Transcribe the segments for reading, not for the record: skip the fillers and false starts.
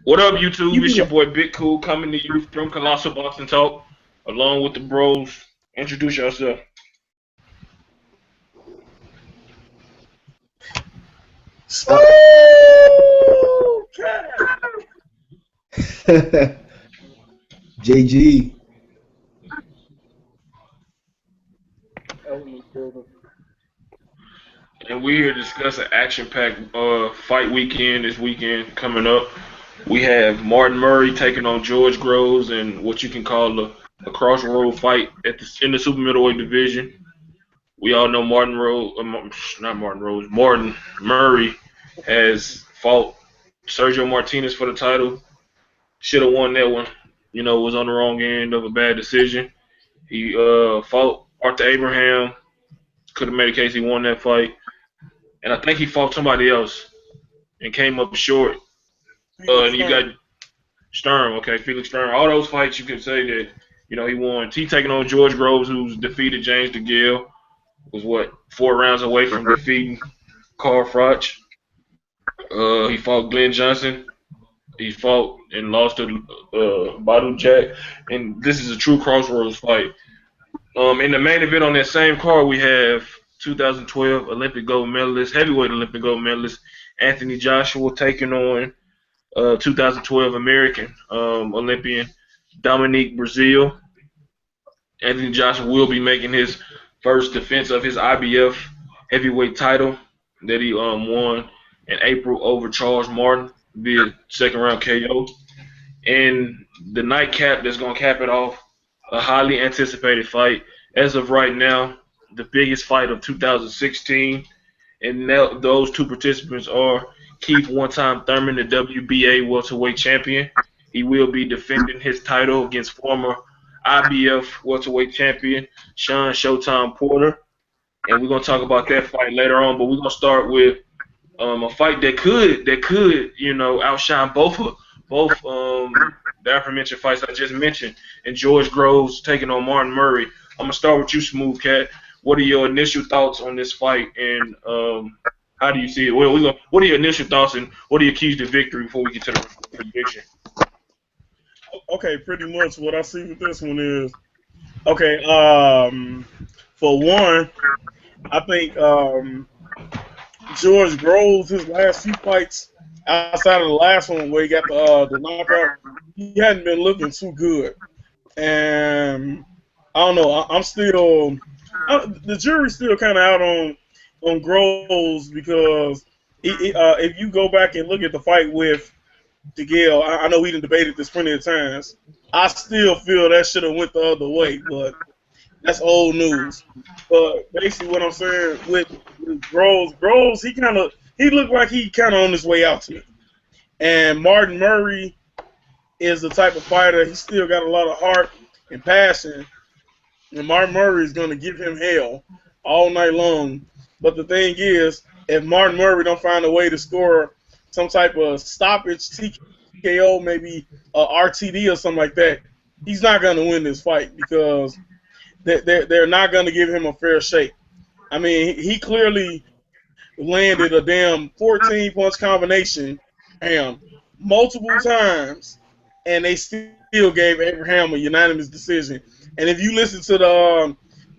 What up, YouTube? You It's be your boy Big Cool coming to you from Colossal Boxing Talk, along with the bros. Introduce yourself. stop. JG. And we're here to discuss an action-packed fight weekend this weekend coming up. We have Martin Murray taking on George Groves and what you can call a crossroad fight in the super middleweight division. We all know Martin Murray has fought Sergio Martinez for the title. Should have won that one. You know, was on the wrong end of a bad decision. He fought Arthur Abraham. Could have made a case he won that fight. And I think he fought somebody else and came up short. Felix And you got Sturm. Sturm, okay, Felix Sturm. All those fights you can say that, he won. He taking on George Groves, who's defeated James DeGale. Was what, 4 rounds away from defeating Carl Froch. He fought Glenn Johnson. He fought and lost to Badu Jack. And this is a true crossroads fight. In the main event on that same card, we have 2012 Olympic gold medalist, heavyweight Olympic gold medalist Anthony Joshua taking on 2012 American Olympian Dominic Breazeale. Anthony Joshua will be making his first defense of his IBF heavyweight title that he won in April over Charles Martin via second round KO. And the nightcap that's going to cap it off, a highly anticipated fight. As of right now, the biggest fight of 2016. And now those two participants are Keith one-time Thurman, the WBA welterweight champion. He will be defending his title against former IBF welterweight champion Shawn Showtime Porter. And we're going to talk about that fight later on. But we're going to start with a fight that could outshine both the aforementioned fights I just mentioned, and George Groves taking on Martin Murray. I'm gonna start with you, Smooth Cat. What are your initial thoughts on this fight, and how do you see it? Well, what are your initial thoughts, and what are your keys to victory before we get to the prediction? Okay, pretty much what I see with this one is okay. For one, I think George Groves, his last few fights outside of the last one where he got the knockout, he hadn't been looking too good. And I don't know. I'm still the jury's still kind of out on Groves because if you go back and look at the fight with DeGale, I know we done debated this plenty of times. I still feel that should have went the other way, but that's old news. But basically, what I'm saying with Groves, he looked like he kind of on his way out to me. And Martin Murray is the type of fighter, he still got a lot of heart and passion. And Martin Murray is going to give him hell all night long. But the thing is, if Martin Murray don't find a way to score some type of stoppage, TKO, maybe RTD or something like that, he's not going to win this fight because they're not going to give him a fair shake. I mean, he clearly landed a damn 14-punch combination, multiple times, and they still gave Abraham a unanimous decision. And if you listen to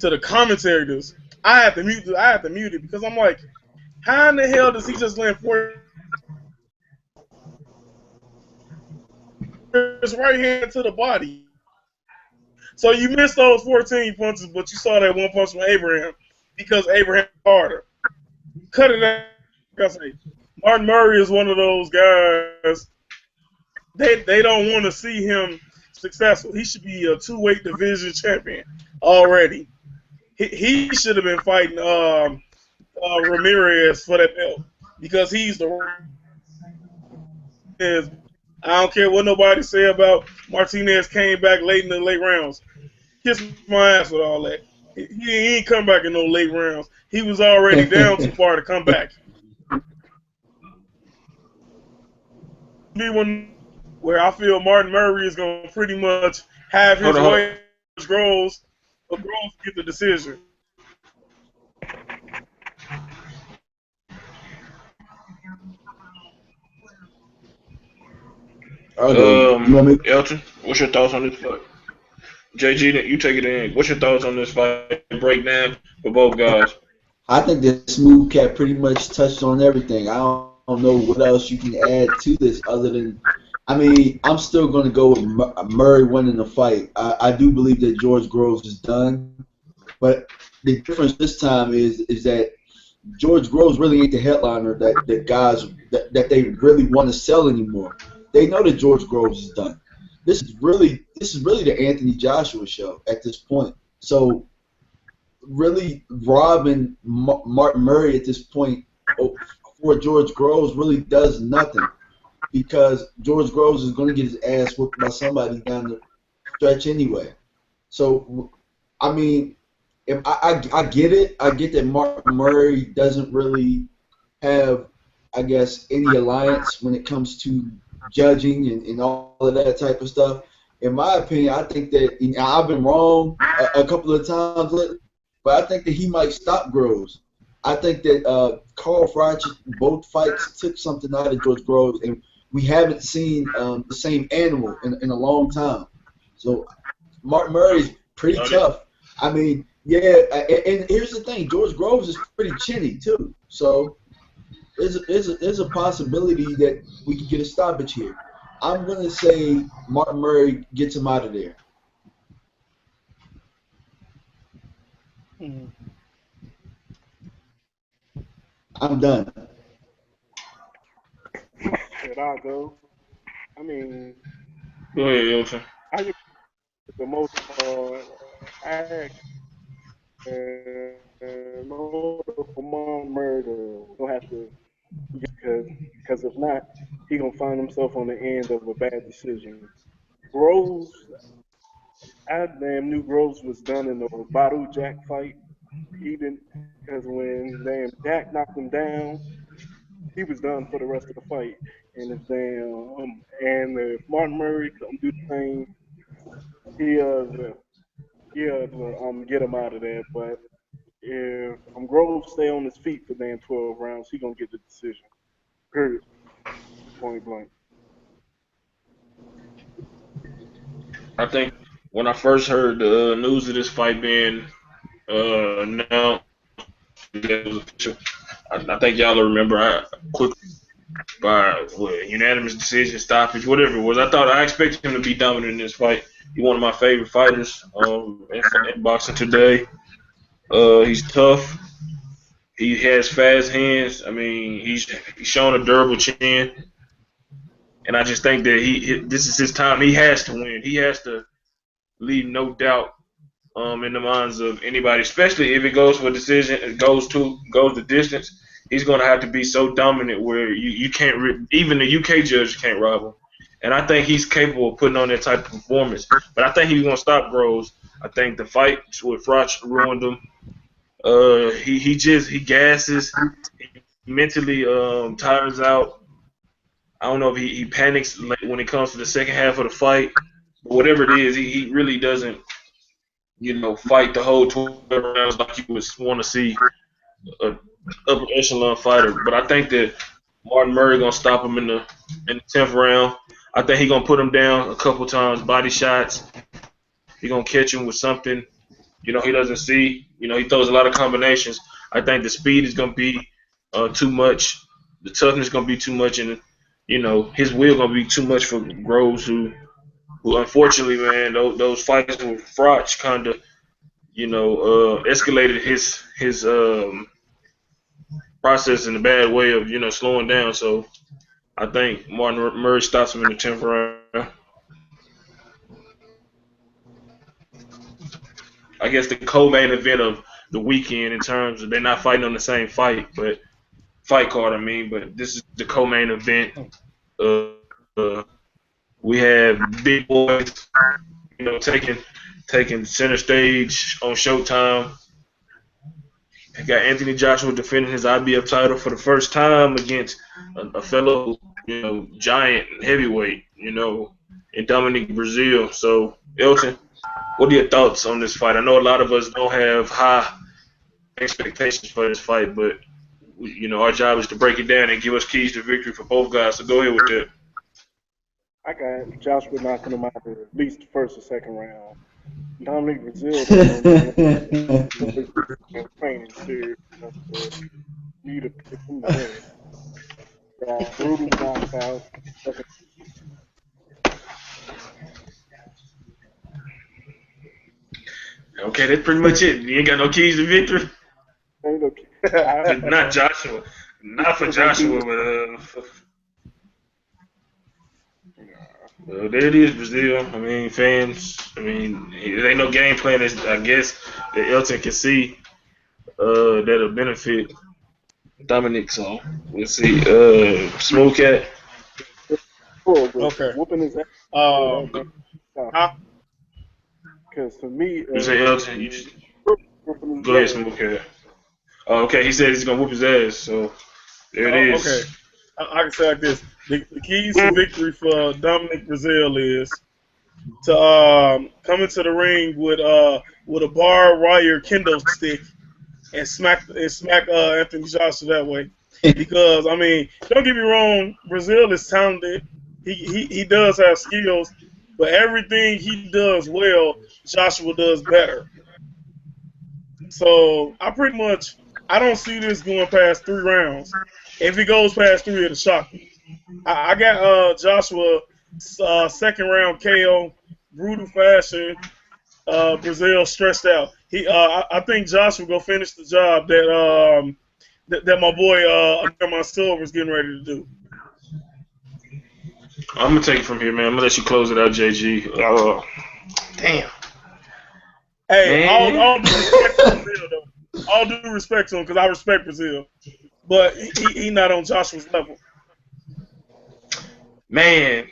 the commentators, I have to mute it because I'm like, how in the hell does he just land 4 his right hand to the body? So you missed those 14 punches, but you saw that one punch from Abraham because Abraham harder. Cut it out. Like I say, Martin Murray is one of those guys. They don't want to see him successful. He should be a 2-weight division champion already. He should have been fighting Ramirez for that belt because he's the. I don't care what nobody say about Martinez came back late in the late rounds. Kiss my ass with all that. He ain't come back in no late rounds. He was already down too far to come back. Be one where I feel Martin Murray is going to pretty much have his way. Groves get the decision. I'll go. You want me? Elton, what's your thoughts on this fight? JG, you take it in. What's your thoughts on this fight breakdown for both guys? I think the smooth cat pretty much touched on everything. I don't know what else you can add to this other than, I mean, I'm still going to go with Murray winning the fight. I do believe that George Groves is done, but the difference this time is that George Groves really ain't the headliner that guys that they really want to sell anymore. They know that George Groves is done. This is really the Anthony Joshua show at this point. So really robbing Martin Murray at this point for George Groves really does nothing because George Groves is going to get his ass whooped by somebody down the stretch anyway. So, I mean, if I get it. I get that Martin Murray doesn't really have, I guess, any alliance when it comes to judging and all of that type of stuff. In my opinion, I think that I've been wrong a couple of times lately, but I think that he might stop Groves. I think that Carl Froch, both fights took something out of George Groves, and we haven't seen the same animal in a long time. So Martin Murray's pretty tough. I mean, yeah, and here's the thing: George Groves is pretty chinny too. So there's a possibility that we could get a stoppage here. I'm gonna say Martin Murray gets him out of there. Hmm. I'm done. Should I go? I mean, Go ahead, Elton. I just, for the most part, I in order for Mom Murder, gonna have to because if not, he gonna find himself on the end of a bad decision. Groves, I damn knew Groves was done in the Badu Jack fight. He didn't because when damn Jack knocked him down, he was done for the rest of the fight. And if Martin Murray come do the same, he get him out of there. But if Groves stay on his feet for damn 12 rounds, he gonna get the decision. Period. Point blank. I think when I first heard the news of this fight being announced, that it was official. I think y'all will remember. I quickly by unanimous decision, stoppage, whatever it was. I expected him to be dominant in this fight. He's one of my favorite fighters in boxing today. He's tough. He has fast hands. I mean, he's shown a durable chin, and I just think that this is his time. He has to win. He has to leave no doubt in the minds of anybody, especially if it goes for a decision, it goes the distance. He's going to have to be so dominant where you can't even the UK judge can't rob him. And I think he's capable of putting on that type of performance. But I think he's going to stop Groves. I think the fight with Froch ruined him. He gasses. He mentally tires out. I don't know if he panics when it comes to the second half of the fight. But whatever it is, he really doesn't fight the whole 12 rounds like you would want to see a upper echelon fighter. But I think that Martin Murray gonna stop him in the 10th round. I think he gonna put him down a couple times, body shots. He gonna catch him with something he doesn't see. He throws a lot of combinations. I think the speed is gonna be too much. The toughness is gonna be too much, and his will gonna be too much for Groves, who unfortunately, man, those fights with Froch kind of escalated his process in a bad way of slowing down. So I think Martin Murray stops him in the 10th round. I guess the co-main event of the weekend in terms of they're not fighting on the same fight card. I mean, but this is the co-main event. Uh, uh, we have big boys, taking center stage on Showtime. We got Anthony Joshua defending his IBF title for the first time against a fellow, giant heavyweight, in Dominic Breazeale. So, Elton, what are your thoughts on this fight? I know a lot of us don't have high expectations for this fight, but our job is to break it down and give us keys to victory for both guys. So go ahead with that. I got Joshua knocking him out of at least the first or second round. Dominic Breazeale don't know nothing training serious enough for me to pick him to win. Got brutal knockout. Okay, that's pretty much it. You ain't got no keys to victory. Not I, Joshua. Not for Joshua, but there it is, Brazil. I mean, fans. I mean, it ain't no game plan. I guess that Elton can see that'll benefit Dominic. So we'll see. Smooth Cat. Okay. Whooping his ass. Huh? Because for me, You say Elton. Go ahead, Smooth Cat. Oh, okay. He said he's gonna whoop his ass. So there it is. Okay. I can say like this: the keys to victory for Dominic Breazeale is to come into the ring with a barbed wire kendo stick and smack Anthony Joshua that way. Because I mean, don't get me wrong, Breazeale is talented. He does have skills, but everything he does well, Joshua does better. So I don't see this going past 3 rounds. If it goes past 3, it'll shock me. I got Joshua second round KO, brutal fashion. Breazeale stressed out. I think Joshua will finish the job that my boy my Silver's getting ready to do. I'm gonna take it from here, man. I'm gonna let you close it out, JG. Damn. Hey, all due respect to Breazeale, though. All due respect to him, because I respect Breazeale, but he not on Joshua's level. Man,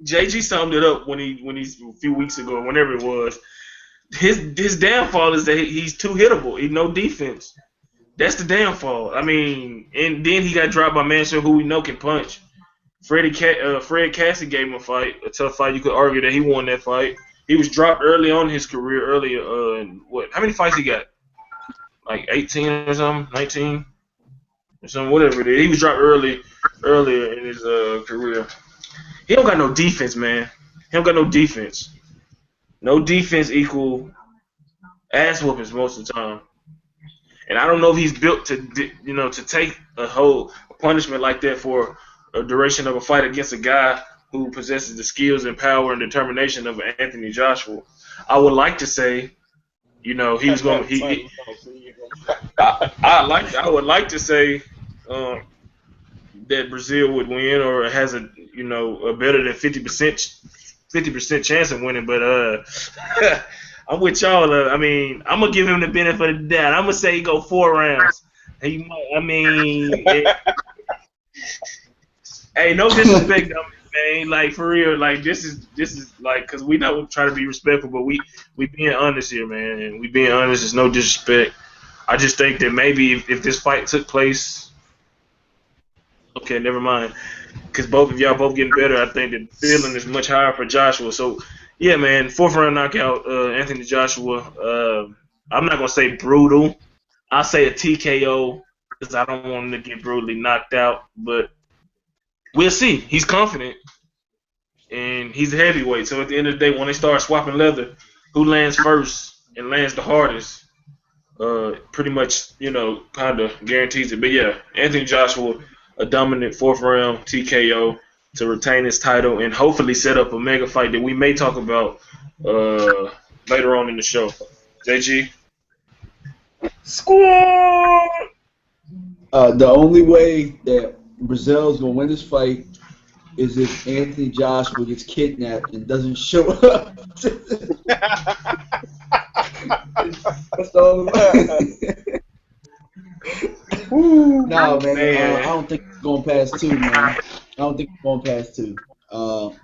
JG summed it up when he's a few weeks ago, whenever it was. His downfall is that he's too hittable. He no defense. That's the downfall. I mean, and then he got dropped by Mansell, who we know can punch. Fred Cassie gave him a tough fight. You could argue that he won that fight. He was dropped early on in his career. How many fights he got? Like 18 or something, 19 or something, whatever it is. He was dropped earlier in his career. He don't got no defense, man. He don't got no defense. No defense equal ass whoopings most of the time. And I don't know if he's built to take a punishment like that for a duration of a fight against a guy who possesses the skills and power and determination of Anthony Joshua. I would like to say, he was going. I would like to say that Breazeale would win or has a better than 50% chance of winning, but I'm with y'all. I mean, I'm gonna give him the benefit of the doubt. I'm gonna say he go 4 rounds. He might. I mean, hey, no disrespect, man. Like for real, like this is like because we don't try to be respectful, but we being honest here, man. And we being honest is no disrespect. I just think that maybe if this fight took place, okay, never mind. Because both of y'all both getting better, I think the feeling is much higher for Joshua. So, yeah, man, 4th round knockout, Anthony Joshua. I'm not going to say brutal. I'll say a TKO because I don't want him to get brutally knocked out. But we'll see. He's confident, and he's a heavyweight. So, at the end of the day, when they start swapping leather, who lands first and lands the hardest pretty much, kind of guarantees it. But, yeah, Anthony Joshua, a dominant 4th round TKO to retain his title and hopefully set up a mega fight that we may talk about later on in the show. JG? Squad! The only way that Breazeale's going to win this fight is if Anthony Joshua gets kidnapped and doesn't show up. That's the only way. No, man. I don't think it's going past 2, man. I don't think it's going past 2. And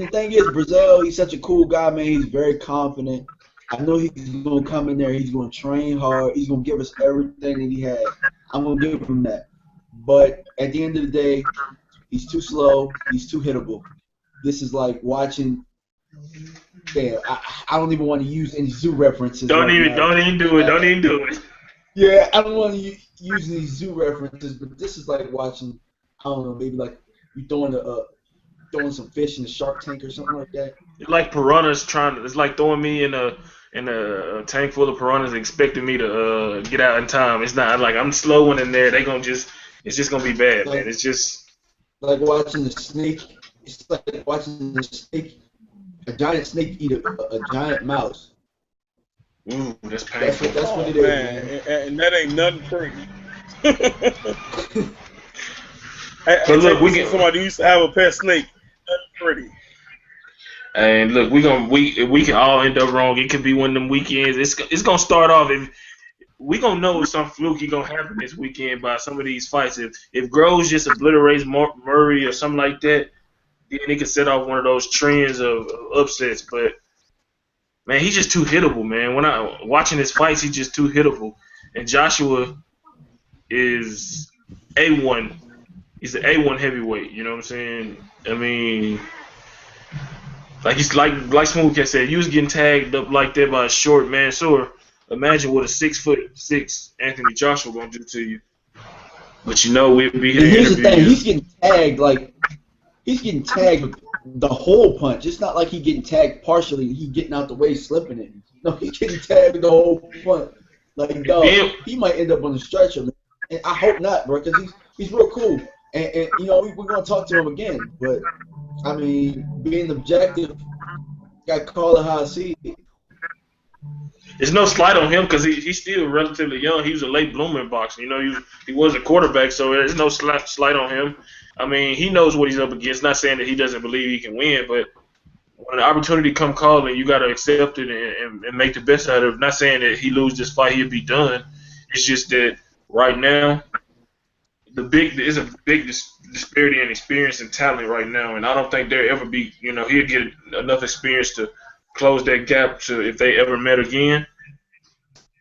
the thing is, Breazeale, he's such a cool guy, man. He's very confident. I know he's going to come in there. He's going to train hard. He's going to give us everything that he has. I'm going to give him that. But at the end of the day, he's too slow. He's too hittable. This is like watching. Damn, I don't even want to use any zoo references. Don't even do it. Yeah, I don't want to use these zoo references, but this is like watching. I don't know, maybe like you're throwing throwing some fish in the Shark Tank or something like that. It's like piranhas trying to. It's like throwing me in a tank full of piranhas, expecting me to get out in time. It's not like I'm slowing in there. They gonna just. It's just gonna be bad, man. It's just like watching the snake. It's like watching the snake, a giant snake eat a giant mouse. ooh, that's painful. That's what it man. is, And that ain't nothing pretty. man. But look, we can. Somebody used to have a pet snake. Nothing pretty. And look, we can all end up wrong. It could be one of them weekends. It's gonna start off. If we gonna know some fluky gonna happen this weekend by some of these fights. If Groves just obliterates Murray or something like that, then it could set off one of those trends of upsets. But man, he's just too hittable, man. When I watching his fights, he's just too hittable. And Joshua is A1. He's an A1 heavyweight. You know what I'm saying? I mean, like Smooth Cat said, you was getting tagged up like that by a short Mansoor. Imagine what a 6'6" Anthony Joshua gonna do to you. But you know we'll be here. And here's the thing: he's getting tagged with the whole punch. It's not like he's getting tagged partially. He getting out the way, slipping it. No, he's getting tagged with the whole punch. Like, dog, he might end up on the stretcher. Man. And I hope not, bro, because he's real cool. And you know, we're gonna talk to him again. But I mean, being objective, got to call it how I see it. There's no slight on him because he's still relatively young. He was a late bloomer in boxing. You know, he was a quarterback, so there's no slight on him. I mean, he knows what he's up against. Not saying that he doesn't believe he can win, but when the opportunity come calling, you got to accept it and make the best out of it. Not saying that he lose this fight, he'll be done. It's just that right now, there's a big disparity in experience and talent right now, and I don't think there'll ever be. You know, he'll get enough experience to close that gap to if they ever met again.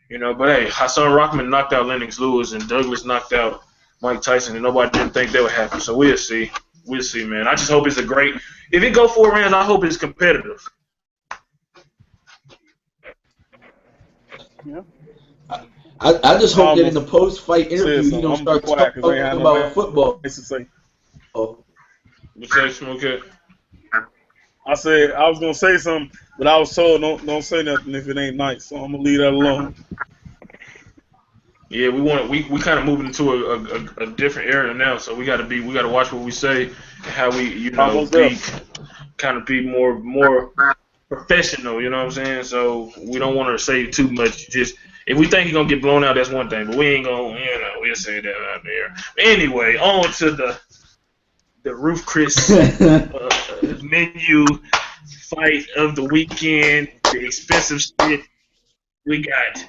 You know, but hey, Hassan Rockman knocked out Lennox Lewis and Douglas knocked out Mike Tyson, and nobody didn't think that would happen. So we'll see. We'll see, man. I just hope it's a great. If it go 4 rounds, I hope it's competitive. Yeah. I just hope that in the post-fight interview he don't start talking about football. What's that, Smoke? I said I was gonna say something, but I was told don't say nothing if it ain't nice. So I'm gonna leave that alone. Yeah, we kind of moving into a different era now, so we got to watch what we say and how we be more professional. You know what I'm saying? So we don't want to say too much. Just if we think he's gonna get blown out, that's one thing, but we ain't gonna we'll say that out there. But anyway, on to the Roof Chris menu fight of the weekend, the expensive shit we got.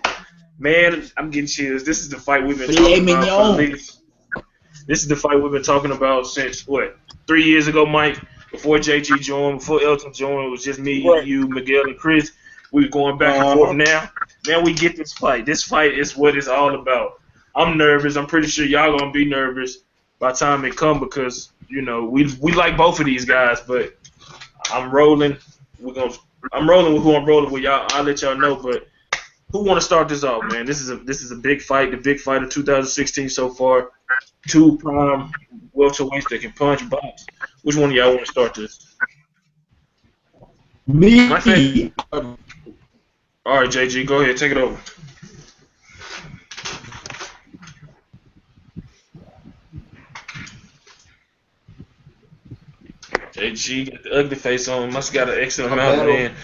Man, I'm getting chills. This is the fight we've been talking about. This is the fight we've been talking about since, 3 years ago, Mike? Before JG joined, before Elton joined, it was just me, you, Miguel, and Chris. We were going back and forth now. Now we get this fight. This fight is what it's all about. I'm nervous. I'm pretty sure y'all going to be nervous by the time it come because, you know, we like both of these guys, but I'm rolling. I'm rolling with who I'm rolling with. Y'all, I'll let y'all know, but who want to start this off, man? This is a big fight, the big fight of 2016 so far. 2 prime welterweights that can punch, box. Which one of y'all want to start this? Me. All right, JG, go ahead, take it over. JG got the ugly face on. Must got an excellent amount of man.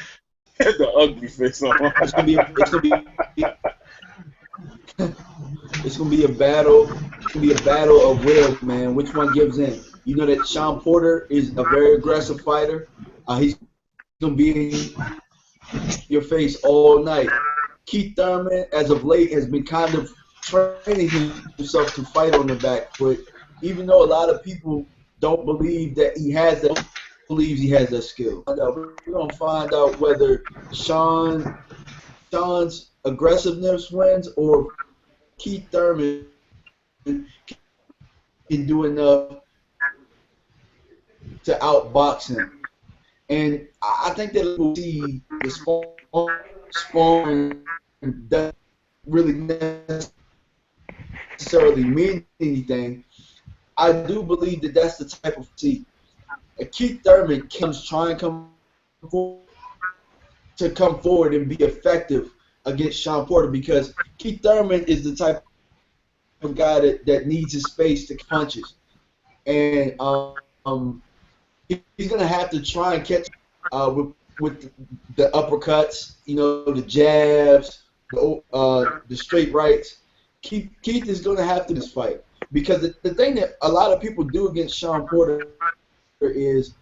The ugly face on. It's gonna be a battle. It's gonna be a battle of wills, man. Which one gives in? You know that Shawn Porter is a very aggressive fighter. He's gonna be in your face all night. Keith Thurman, as of late, has been kind of training himself to fight on the back foot, even though a lot of people don't believe that he has that. Believes he has that skill. We're gonna find out whether Shawn's aggressiveness wins or Keith Thurman can do enough to outbox him. And I think that we'll see the sparring doesn't really necessarily mean anything. I do believe that that's the type of And Keith Thurman comes try and come come forward and be effective against Shawn Porter because Keith Thurman is the type of guy that needs his space to punches. And he's going to have to try and catch with the uppercuts, the jabs, the straight rights. Keith is going to have to this fight because the thing that a lot of people do against Shawn Porter is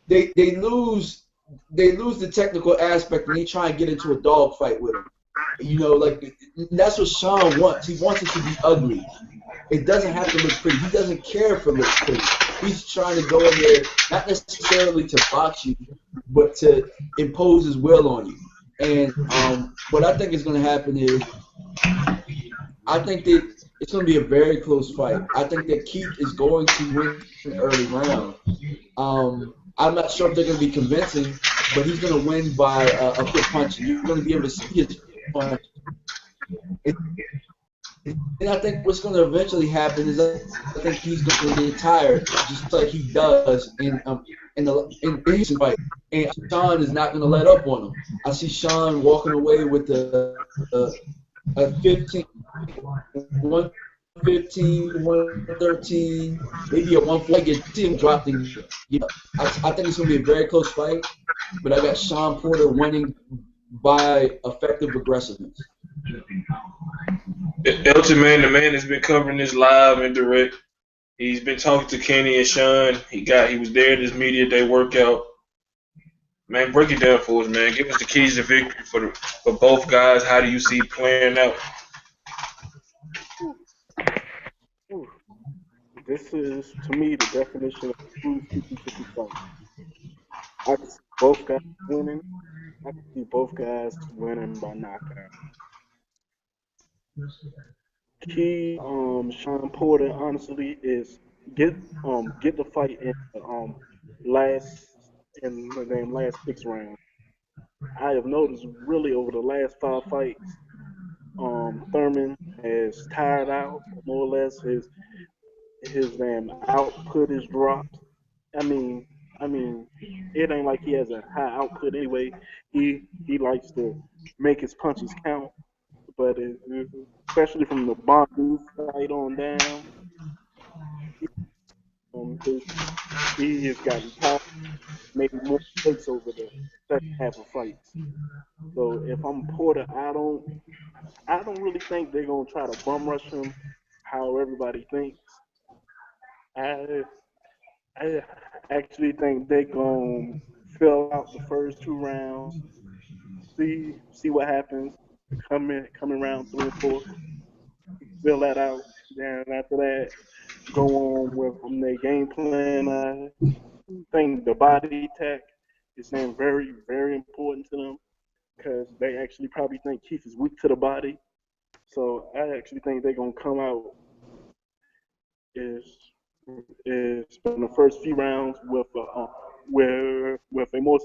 they lose the technical aspect and they try and get into a dog fight with him. Like that's what Shawn wants. He wants it to be ugly. It doesn't have to look pretty. He doesn't care if it looks pretty. He's trying to go in there not necessarily to box you, but to impose his will on you. And what I think is going to happen is I think that it's going to be a very close fight. I think that Keith is going to win the early round. I'm not sure if they're going to be convincing, but he's going to win by a quick punch. You're going to be able to see his punch. And I think what's going to eventually happen is I think he's going to get tired, just like he does in recent fight. And Shawn is not going to let up on him. I see Shawn walking away with a 15, 115, 113, maybe a 140. Get him dropping. I think it's going to be a very close fight, but I got Shawn Porter winning by effective aggressiveness. Elton, man, the man has been covering this live and direct. He's been talking to Kenny and Shawn. He was there at his media day workout. Man, break it down for us, man. Give us the keys to victory for both guys. How do you see it playing out? This is, to me, the definition of a true 50-50 fight. I can see both guys winning. I can see both guys winning by knockout. Key, Shawn Porter, honestly, is get the fight in last last 6 rounds. I have noticed really over the last 5 fights, Thurman has tired out more or less. His damn output is dropped. I mean, it ain't like he has a high output anyway. He likes to make his punches count, but especially from the Bondu fight on down, he, he has gotten tired, maybe more mistakes over the second half of fights. So if I'm Porter, I don't really think they're gonna try to bum rush him how everybody thinks. I I actually think they're gonna fill out the first 2 rounds, see what happens. Come in round 3 and 4, fill that out. Then after that, go on with their game plan. I think the body tech is saying very very important to them because they actually probably think Keith is weak to the body. So I actually think they're gonna come out is is in the first few rounds with a more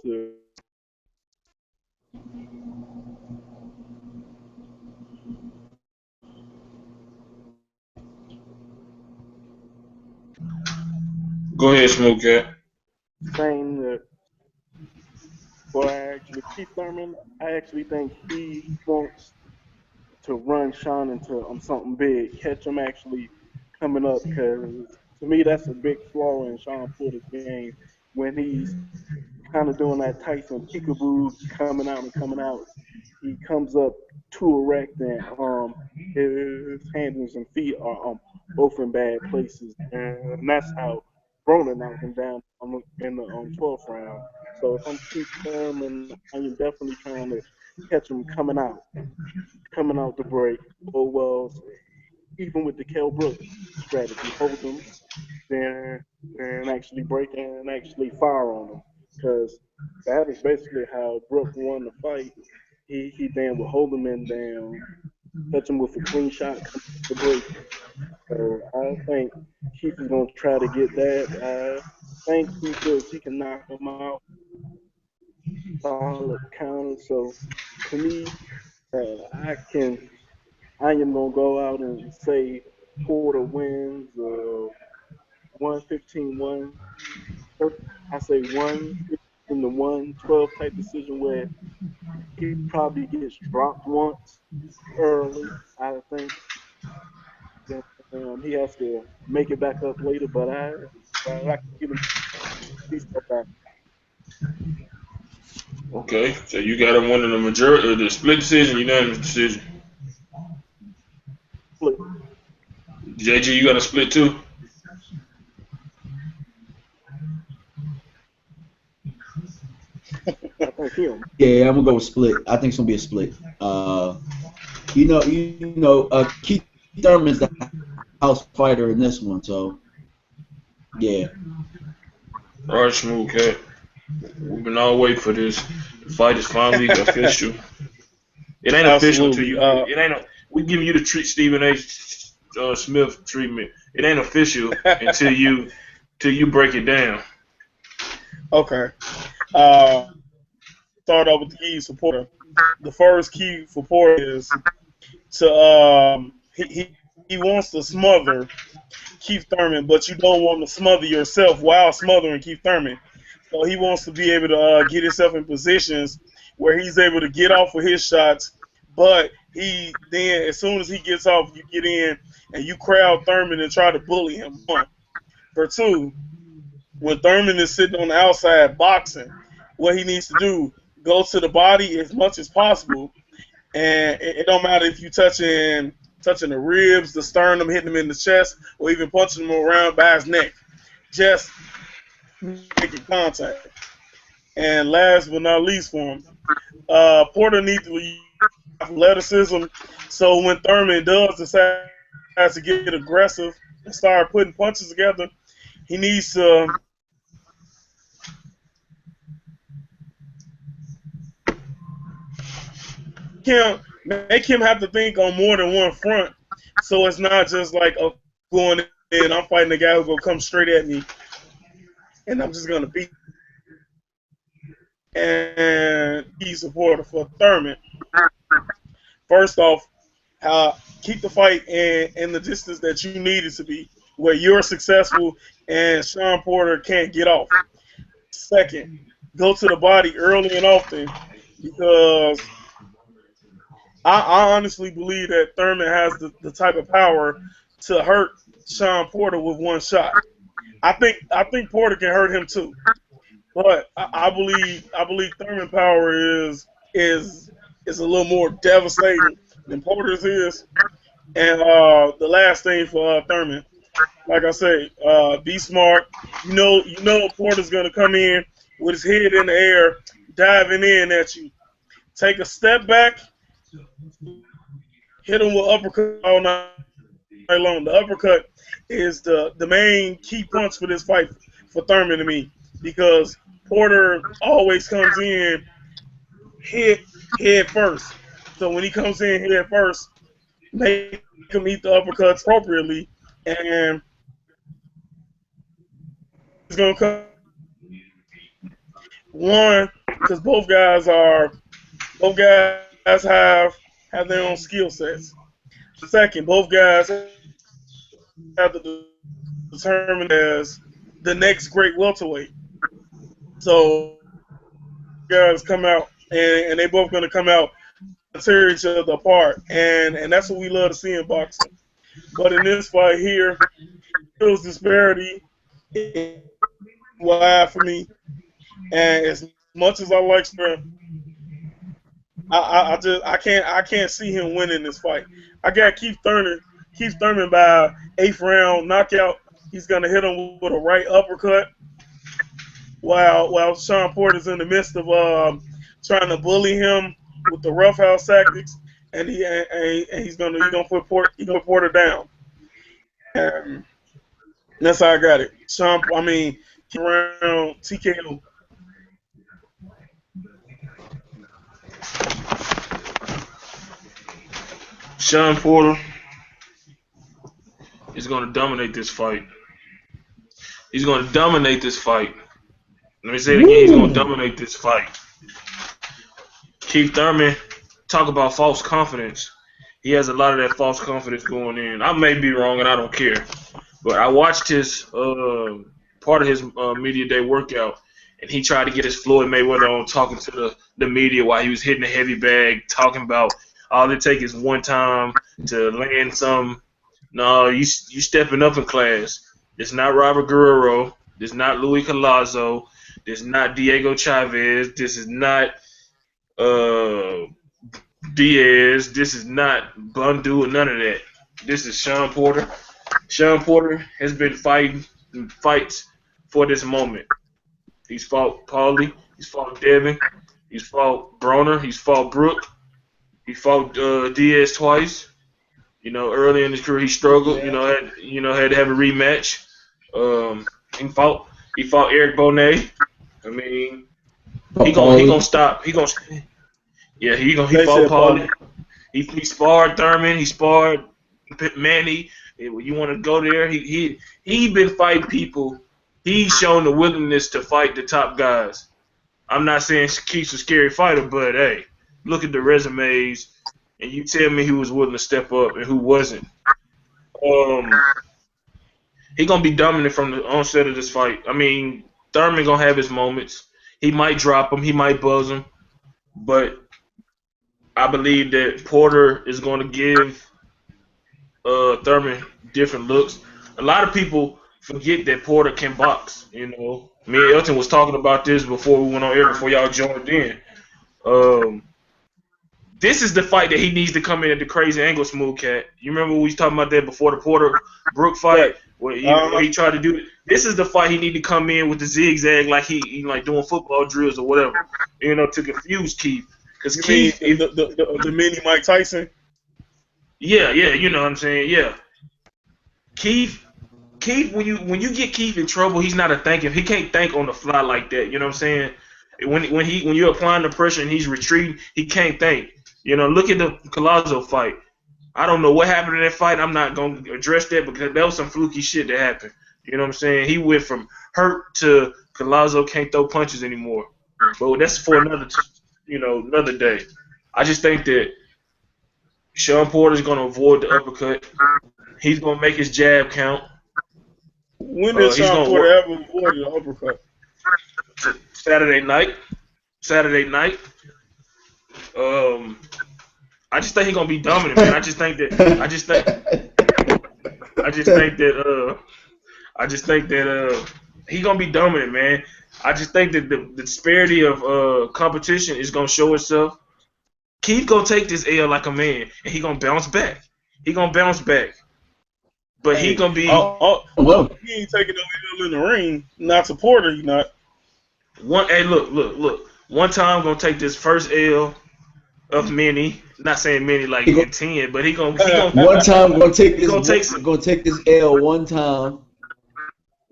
Go ahead, Smoke Cat. saying that for actually Keith Thurman, I actually think he wants to run Shawn into something big, catch him actually coming up because to me that's a big flaw in Shawn Porter's game when he's kind of doing that Tyson peekaboo coming out. He comes up too erect and his hands and feet are both in bad places, and that's how Broner knocked him down in the 12th round. So if I'm Keith Thurman, I'm definitely trying to catch him coming out the break. Oh well, even with the Kell Brook strategy, hold them, then and actually break and actually fire on them, because that is basically how Brook won the fight. He then would hold him in down, catch him with a clean shot, come to the break. So I think Keith is gonna try to get that. I think he feels he can knock him out solid counter. So to me, I am gonna go out and say Porter wins 115-1. I say 115 to 112 type decision where he probably gets dropped once early. I think then he has to make it back up later, but I can give him at least that back. Okay, so you got him winning the majority, the split decision, unanimous decision. Split. JG, you got a split too. I think him. Yeah, I'm gonna go with split. I think it's gonna be a split. Keith Thurman's the house fighter in this one, so yeah. All right, smooth cat. We've been all waiting for this. The fight is finally official. It ain't official until Absolutely. you. It ain't. We giving you the Stephen A. Smith treatment. It ain't official until you break it down. Okay. Start off with the key supporter. The first key for Porter is to he wants to smother Keith Thurman, but you don't want to smother yourself while smothering Keith Thurman. So he wants to be able to get himself in positions where he's able to get off with his shots, but he then as soon as he gets off, you get in and you crowd Thurman and try to bully him. One. For two, when Thurman is sitting on the outside boxing, what he needs to do, go to the body as much as possible, and it don't matter if you touching the ribs, the sternum, hitting him in the chest, or even punching him around by his neck. Just making contact. And last but not least for him, Porter needs to use athleticism, so when Thurman does decide to get aggressive and start putting punches together, he needs to make him have to think on more than one front, so it's not just like going in. I'm fighting a guy who's gonna come straight at me, and I'm just gonna beat. And he's supporter for Thurman. First off, keep the fight in the distance that you need it to be, where you're successful and Shawn Porter can't get off. Second, go to the body early and often, because I honestly believe that Thurman has the type of power to hurt Shawn Porter with one shot. I think Porter can hurt him too, but I believe Thurman power is a little more devastating than Porter's is. And the last thing for Thurman, like I say, be smart. You know Porter's gonna come in with his head in the air, diving in at you. Take a step back, hit him with uppercut all night long. The uppercut is the main key punch for this fight for Thurman to me, because Porter always comes in head first. So when he comes in head first, make him eat the uppercuts appropriately, and he's gonna come one because both guys have their own skill sets. Second, both guys have to determine as the next great welterweight. So guys come out and they both gonna come out and tear each other apart, and that's what we love to see in boxing. But in this fight here, skills disparity is wide for me, and as much as I like strength, I can't see him winning this fight. I got Keith Thurman by eighth round knockout. He's gonna hit him with a right uppercut, while Shawn Porter's in the midst of trying to bully him with the roughhouse tactics, and he's gonna put Porter down. And that's how I got it. Round TKO. Shawn Porter is going to dominate this fight. He's going to dominate this fight. Let me say it again. He's going to dominate this fight. Keith Thurman, talk about false confidence. He has a lot of that false confidence going in. I may be wrong, and I don't care. But I watched his part of his media day workout, and he tried to get his Floyd Mayweather on talking to the media while he was hitting a heavy bag, talking about all it takes is one time to land some. No, you stepping up in class. It's not Robert Guerrero. This is not Luis Collazo. This is not Diego Chavez. This is not uh, Diaz. This is not Bundu. None of that. This is Shawn Porter. Shawn Porter has been fighting fights for this moment. He's fought Paulie. He's fought Devin. He's fought Broner. He's fought Brooke. He fought Diaz twice. You know, early in his career he struggled. Yeah. Had to have a rematch. He fought Eric Bonet. I mean, he gonna stop. He fought Paulie. He sparred Thurman. He sparred Manny. You want to go there? He been fighting people. He's shown the willingness to fight the top guys. I'm not saying Keith's a scary fighter, but hey, look at the resumes, and you tell me who was willing to step up and who wasn't. He gonna be dominant from the onset of this fight. I mean, Thurman gonna have his moments. He might drop him. He might buzz him, but I believe that Porter is going to give Thurman different looks. A lot of people forget that Porter can box. You know, me and Elton was talking about this before we went on air, before y'all joined in. This is the fight that he needs to come in at the crazy angle, Smooth Cat. You remember we was talking about that before the Porter Brook fight, where he tried to do it. This is the fight he need to come in with the zigzag, like he like doing football drills or whatever. You know, to confuse Keith. Because Keith, the mini Mike Tyson. Yeah, you know what I'm saying. Yeah, Keith, when you get Keith in trouble, he's not a thinker. He can't think on the fly like that. You know what I'm saying? When you're applying the pressure and he's retreating, he can't think. You know, look at the Collazo fight. I don't know what happened in that fight. I'm not gonna address that because that was some fluky shit that happened. You know what I'm saying? He went from hurt to Collazo can't throw punches anymore. But that's for another day. I just think that Shawn Porter's gonna avoid the uppercut. He's gonna make his jab count. When did Shawn Porter ever avoid the uppercut? Saturday night. I just think he's gonna be dominant, man. I just think that he's gonna be dominant, man. I just think that the disparity of competition is gonna show itself. Keith gonna take this L like a man, and he gonna bounce back. But he gonna be. He ain't taking no L in the ring. Not to Porter, you not. Look. One time gonna take this first L of many. Not saying many like in 10, but he gonna one time gonna take this L one time.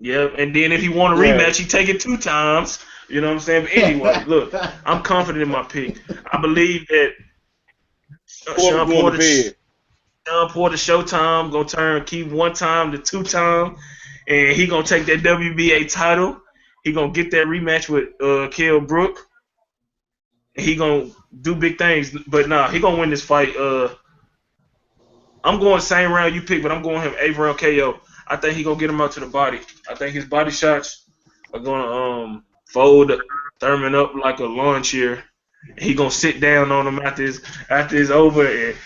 Yeah, and then if he want a rematch, he take it 2 times. You know what I'm saying? But anyway, look, I'm confident in my pick. I believe that Shawn Porter Showtime gonna turn Keith 1 time to 2 times, and he gonna take that WBA title. He gonna get that rematch with Kell Brook. And he gonna do big things, but nah, he gonna win this fight. I'm going same round you pick, but I'm going him 8th round KO. I think he gonna get him out to the body. I think his body shots are gonna fold Thurman up like a lawn chair. He gonna sit down on him after it's over and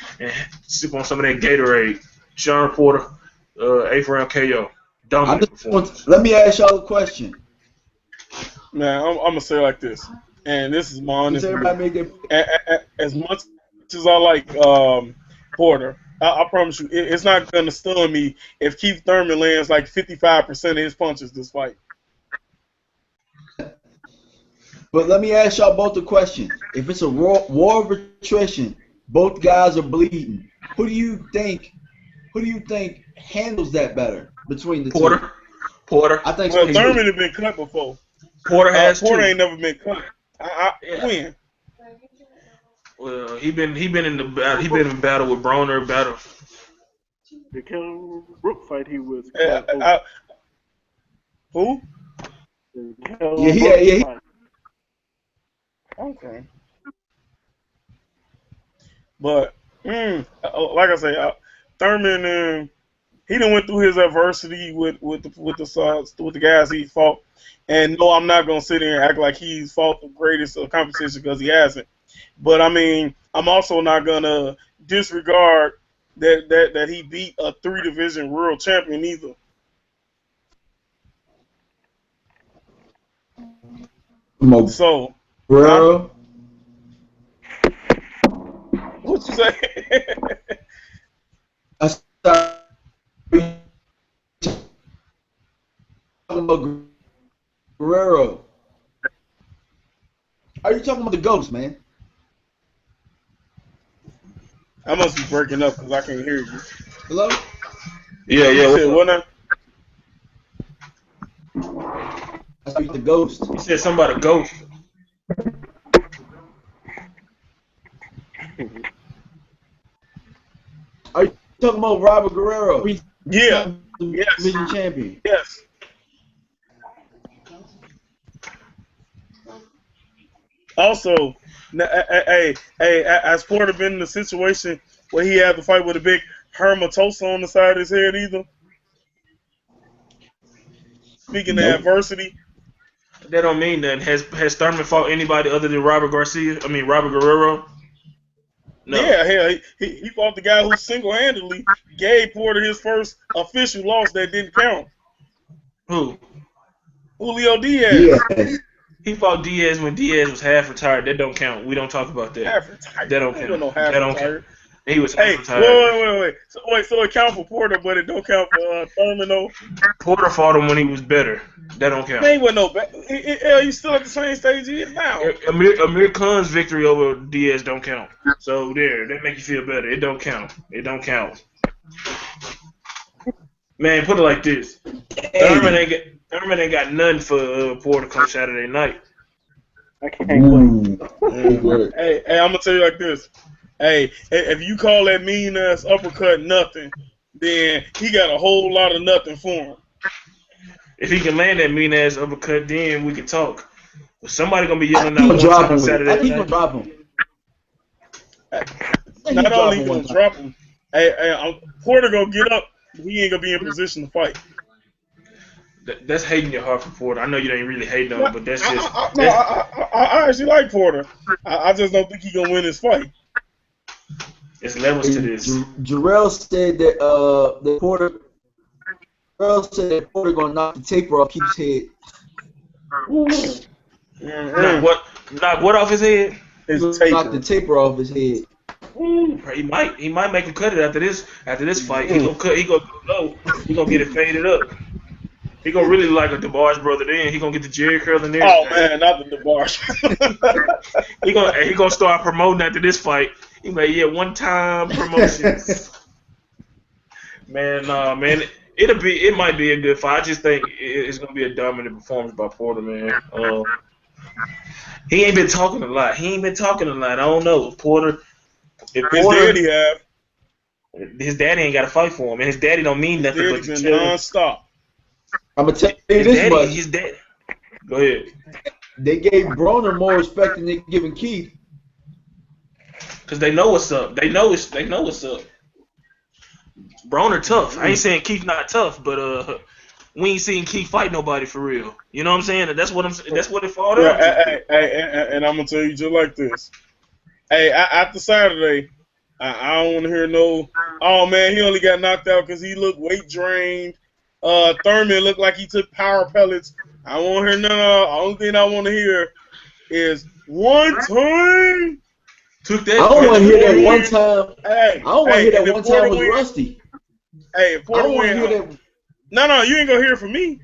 sip on some of that Gatorade. Shawn Porter, 8th round KO. Let me ask y'all a question. Man, I'm gonna say it like this, and this is my honest opinion. As much as I like Porter, I promise you, it's not gonna stun me if Keith Thurman lands like 55% of his punches this fight. But let me ask y'all both a question. If it's a war of attrition, both guys are bleeding. Who do you think handles that better between the two? Porter. I think Thurman has been cut before. Porter ain't never been cut. When? Well, he been in battle with Broner. The Kell Brook fight, he was. Who? Yeah. Fight. Okay. But like I say, Thurman he done went through his adversity with the guys he fought. And no, I'm not gonna sit there and act like he's fought the greatest of competition because he hasn't. But I mean, I'm also not gonna disregard that he beat a 3-division world champion either. So, Guerrero. what you say? I started talking about Guerrero. Are you talking about the ghost, man? I must be breaking up because I can't hear you. Hello? Yeah, You said what now? I speak the ghost. You said something about a ghost. Are you talking about Robert Guerrero? Yeah. The Yes. division champion. Yes. Also, has Porter been in a situation where he had to fight with a big hermatosa on the side of his head either? Speaking of adversity. That don't mean that. Has Thurman fought anybody other than Robert Guerrero? No. Yeah, hell, he fought the guy who single-handedly gave Porter his first official loss that didn't count. Who? Julio Diaz. Yeah. He fought Diaz when Diaz was half retired. That don't count. We don't talk about that. Half retired. That don't He count. wasn't no half That don't retired. count. He was half retired. Wait. So it count for Porter, but it don't count for Thurman, though? Porter fought him when he was better. That don't count. Man, he wasn't no bad. He's still at the same stage he is now. Amir Khan's victory over Diaz don't count. So that make you feel better. It don't count. It don't count. Man, put it like this. Thurman ain't got nothing for Porter come Saturday night. I can't wait. Hey, I'm gonna tell you like this. Hey, if you call that mean ass uppercut nothing, then he got a whole lot of nothing for him. If he can land that mean ass uppercut, then we can talk. But somebody gonna be yelling I out one time him. Saturday I think he's night. gonna drop him. Not only gonna drop him, Porter gonna get up. He ain't gonna be in position to fight. That's hating your heart for Porter. I know you ain't really hating on him, but that's just. I actually like Porter. I just don't think he gonna win this fight. It's levels to this. Jarrell said that Porter. Jarrell said that Porter gonna knock the taper off, keep his head. Knock what off his head? Knock the taper off his head. He might make him cut it after this fight. He gonna get it faded up. He gonna really like a DeBarge brother then. He gonna get the Jerry curl in there. Oh man, not the DeBarge. he gonna start promoting after this fight. He like, yeah, one time promotions. man, it might be a good fight. I just think it's gonna be a dominant performance by Porter, man. He ain't been talking a lot. I don't know, Porter. If his daddy have. His daddy ain't got to fight for him, and his daddy don't mean nothing but to chill. Non-stop. I'm gonna tell you this much. His daddy. Go ahead. They gave Broner more respect than they giving Keith. Cause they know what's up. They know what's up. Broner tough. I ain't saying Keith not tough, but we ain't seen Keith fight nobody for real. You know what I'm saying? That's what it fought down to. And I'm gonna tell you just like this. Hey, after Saturday, I don't want to hear no. Oh man, he only got knocked out because he looked weight drained. Thurman looked like he took power pellets. I don't want to hear none of. The only thing I want to hear is one time. Took that. I don't want to hear that one time. Hey, I don't want to hear that one time was win, Rusty. Hey, if Porter win, no, you ain't gonna hear from me.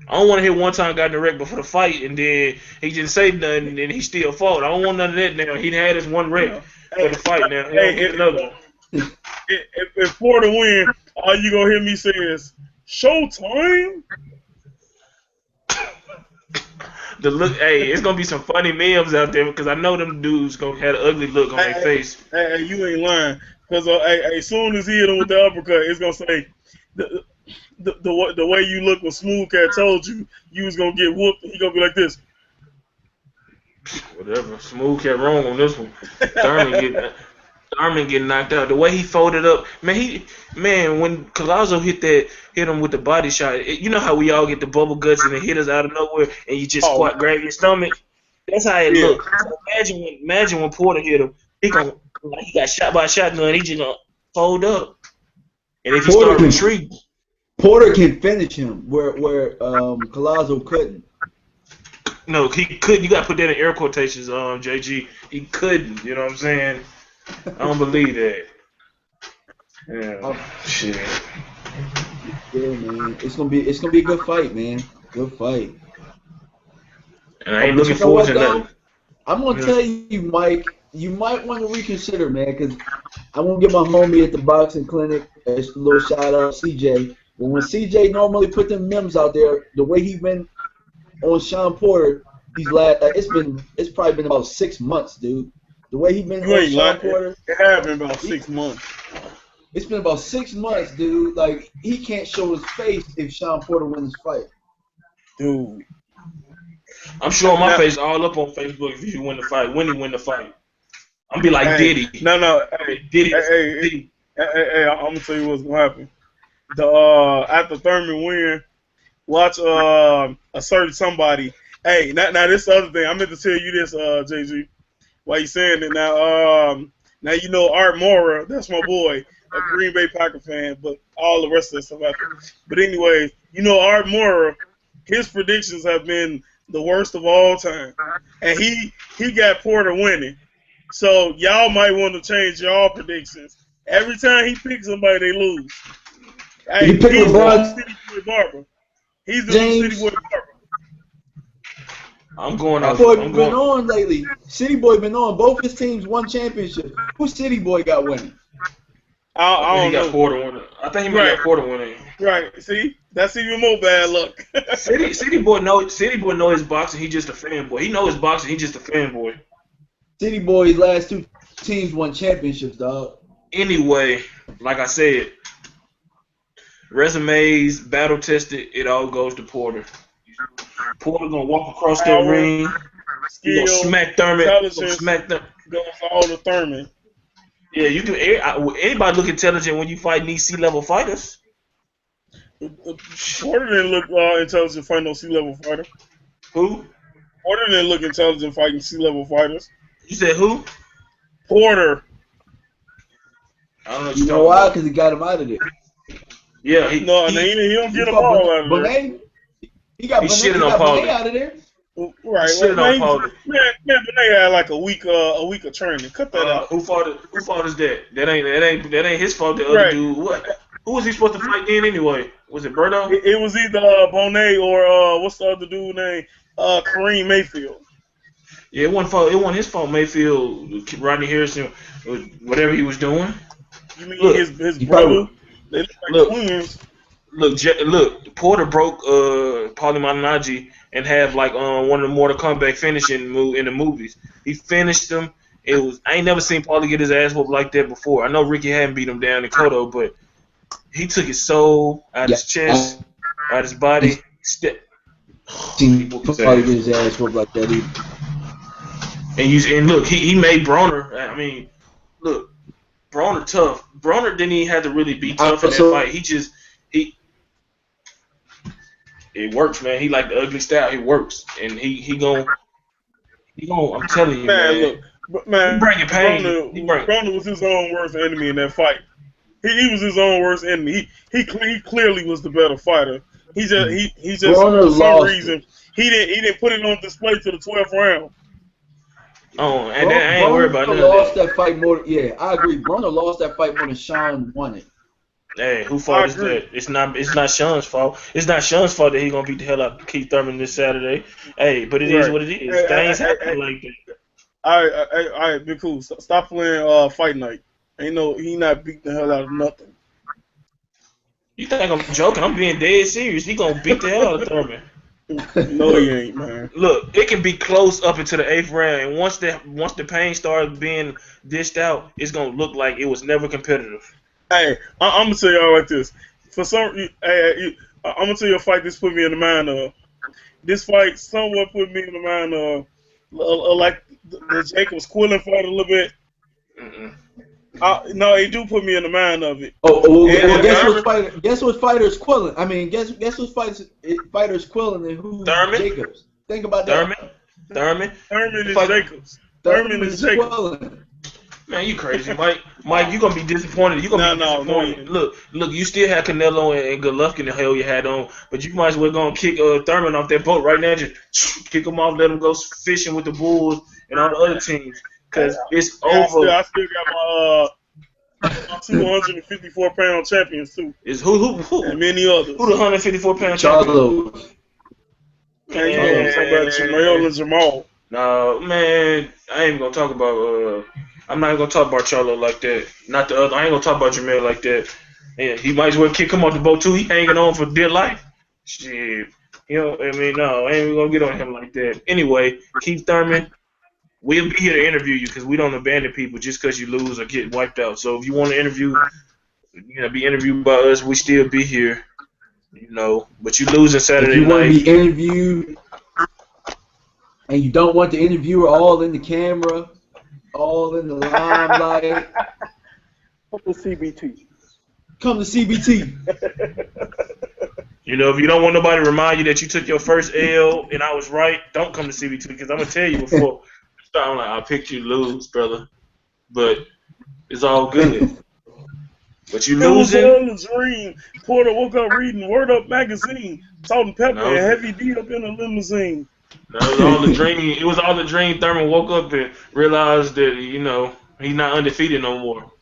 I don't want to hear one time got in the wreck before the fight and then he didn't say nothing and he still fought. I don't want none of that now. He had his one wreck for the fight now. Another one. If Porter win, all you gonna hear me say is Showtime. It's gonna be some funny memes out there because I know them dudes gonna have an ugly look on their face. Hey, you ain't lying. Because as soon as he hit him with the uppercut, it's gonna say the way you look when Smooth Cat told you was gonna get whooped. He gonna be like this. Whatever. Smooth Cat wrong on this one. Thurman Thurman getting knocked out. The way he folded up, man, when Collazo hit him with the body shot. You know how we all get the bubble guts and it hit us out of nowhere, and you just Oh, grab your stomach. That's how it yeah. looked. So imagine when Porter hit him, he got shot by a shotgun. He just gonna fold up, and if he start retreating, Porter can finish him where Collazo couldn't. no, he couldn't. You gotta put that in air quotations, JG. He couldn't. You know what I'm saying? I don't believe that. Yeah, shit. Yeah, man. It's gonna be a good fight, man. Good fight. And I ain't looking forward to nothing. I'm gonna tell you, Mike. You might want to reconsider, man, because I want to give my homie at the boxing clinic a little shout out, CJ. But when CJ normally put them memes out there, the way he been on Shawn Porter, it's probably been about 6 months, dude. The way he been on Shawn Porter, it have been about 6 months. It's been about 6 months, dude. Like, he can't show his face if Shawn Porter wins his fight. Dude. I'm showing my face all up on Facebook if you win the fight. When he win the fight, I'm be like Diddy. No. Hey, Diddy. Hey, I'm gonna tell you what's gonna happen. After Thurman win, watch assert somebody. Hey, now this is the other thing. I meant to tell you this, JG. Why you saying it now? Now you know Art Mora. That's my boy, a Green Bay Packer fan, but all the rest of the stuff after. But anyway, you know Art Mora. His predictions have been the worst of all time, and he got Porter winning. So y'all might want to change y'all predictions. Every time he picks somebody, they lose. Hey, he's the City Boy Barber. He's the City Boy Barber. I'm going off. Boy been on lately. City Boy been on. Both his teams won championships. Who City Boy got winning? I don't know. Porter winning. I think he might got Porter winning. Right. See, that's even more bad luck. City Boy know his boxing. He just a fanboy. He know his boxing. He just a fanboy. City Boy's last 2 teams won championships, dog. Anyway, like I said, resumes, battle tested, it all goes to Porter. Porter gonna walk across that ring. He gonna smack Thurman. Goes all to Thurman. Yeah, you can. Anybody look intelligent when you fight these C-level fighters. Porter didn't look intelligent fighting no C-level fighter. Who? Porter didn't look intelligent fighting C-level fighters. You said who? Porter. I don't know. You know why? Because he got him out of there. Yeah, he don't get him all out of there. He got Benet out of there. Right. Man, Benet had like a week of training. Cut that out. Who fought is that? That ain't his fault. The other dude. What? Who was he supposed to fight then anyway? Was it Berto? It was either Bonet or what's the other dude name? Kareem Mayfield. Yeah, it wasn't his fault. Mayfield, Rodney Harrison, whatever he was doing. You mean his brother? They look like twins. Look, Porter broke Paulie Malignaggi and have like one of the Mortal Kombat finishing in the movies. He finished him. I ain't never seen Paulie get his ass whooped like that before. I know Ricky hadn't beat him down in Kodo, but he took his soul out his chest, out his body. He probably get his ass whooped like that either. And look, he made Broner. I mean, look, Broner tough. Broner didn't even have to really be tough in that fight. It works, man. He like the ugly style. It works, and he gon' I'm telling you, man. Look, man, he bringing pain. Broner was his own worst enemy in that fight. He was his own worst enemy. He clearly was the better fighter. He just for some reason he didn't put it on display to the 12th round. Oh, and then I ain't worried about that. Lost that fight more. Yeah, I agree. Broner lost that fight more than Shawn won it. Hey, who fault is that? It's not Shawn's fault. It's not Shawn's fault that he gonna beat the hell out of Keith Thurman this Saturday. Hey, but it is what it is. Things happen like that. All right, be cool. Stop playing Fight Night. He not beating the hell out of nothing. You think I'm joking? I'm being dead serious. He gonna beat the hell out of Thurman. No, he ain't, man. Look, it can be close up into the 8th round, and once the pain starts being dished out, it's gonna look like it was never competitive. Hey, I'm gonna tell y'all like this. I'm gonna tell you a fight this put me in the mind of. This fight somewhat put me in the mind of like the Jacobs Quillen fight a little bit. No, he do put me in the mind of it. Well, And guess what fighter's Quillen? I mean, guess what fighter's Quillen and who's Thurman, Jacobs? Think about that. Thurman. Thurman is Fuck. Jacobs. Thurman is Jacobs. Quillen. Man, you crazy, Mike. Mike, you gonna be disappointed. You gonna be disappointed. No. Look, you still had Canelo and Golovkin the hell you had on, but you might as well go and kick Thurman off that boat right now. Just kick him off, let him go fishing with the Bulls and all the other teams, cause it's over. I still got my 254-pound champions too. It's who? And many others. Who the 154-pound champion? Charlo. And you know what I'm talking about, Jamel and Jamal. No, man, I ain't gonna talk about. I'm not gonna talk about Charlo like that. Not the other. I ain't gonna talk about Jamel like that. Yeah, he might as well kick him off the boat too. He hanging on for dear life. Shit, you know. I mean, no, I ain't gonna get on him like that. Anyway, Keith Thurman, we'll be here to interview you because we don't abandon people just because you lose or get wiped out. So if you want to interview, be interviewed by us, we still be here. You know, but you losing Saturday If you want night. to be interviewed and you don't want the interviewer all in the camera, all in the limelight, Come to CBT. come to CBT. You know, if you don't want nobody to remind you that you took your first L and I was right, don't come to CB2 because I'm gonna tell you before. I'm like, I picked you to lose, brother, but it's all good. But you losing. It was all a dream. Porter woke up reading Word Up magazine, Salt and Pepper, and Heavy D up in a limousine. That was all the dream. It was all the dream. Thurman woke up and realized that he's not undefeated no more.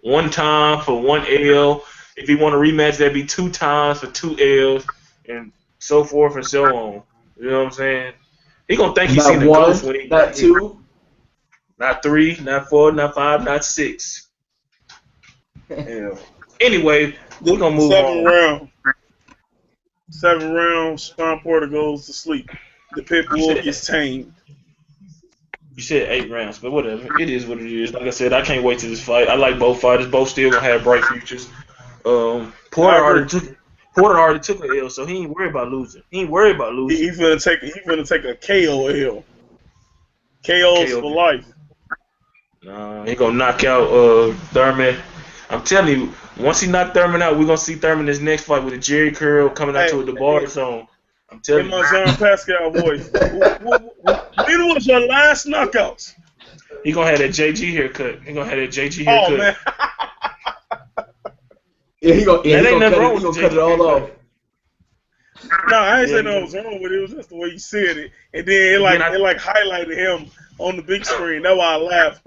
One time for one L. If he want a rematch, that'd be 2 times for 2 L's, and so forth and so on. You know what I'm saying? He gonna think he's seen the ghost when he not 2, not 3, not 4, not 5, not 6. Yeah. Anyway, we're gonna move on. 7 rounds. Shawn Porter goes to sleep. The pit bull gets tamed. You said 8 rounds, but whatever. It is what it is. Like I said, I can't wait to this fight. I like both fighters. Both still gonna have bright futures. Porter already took an L, so he ain't worried about losing. He finna take a KO L. KO's for life. He gonna knock out Thurman. I'm telling you, once he knocked Thurman out, we're gonna see Thurman his next fight with a Jerry curl coming out to a DeBar zone. I'm telling you. In my Jean Pascal voice. When was your last knockouts? He gonna have that JG haircut. Oh man. Yeah, he gonna cut it all off. No, I ain't saying nothing was wrong with it. It was just the way you said it, and then it highlighted him on the big screen. That's why I laughed.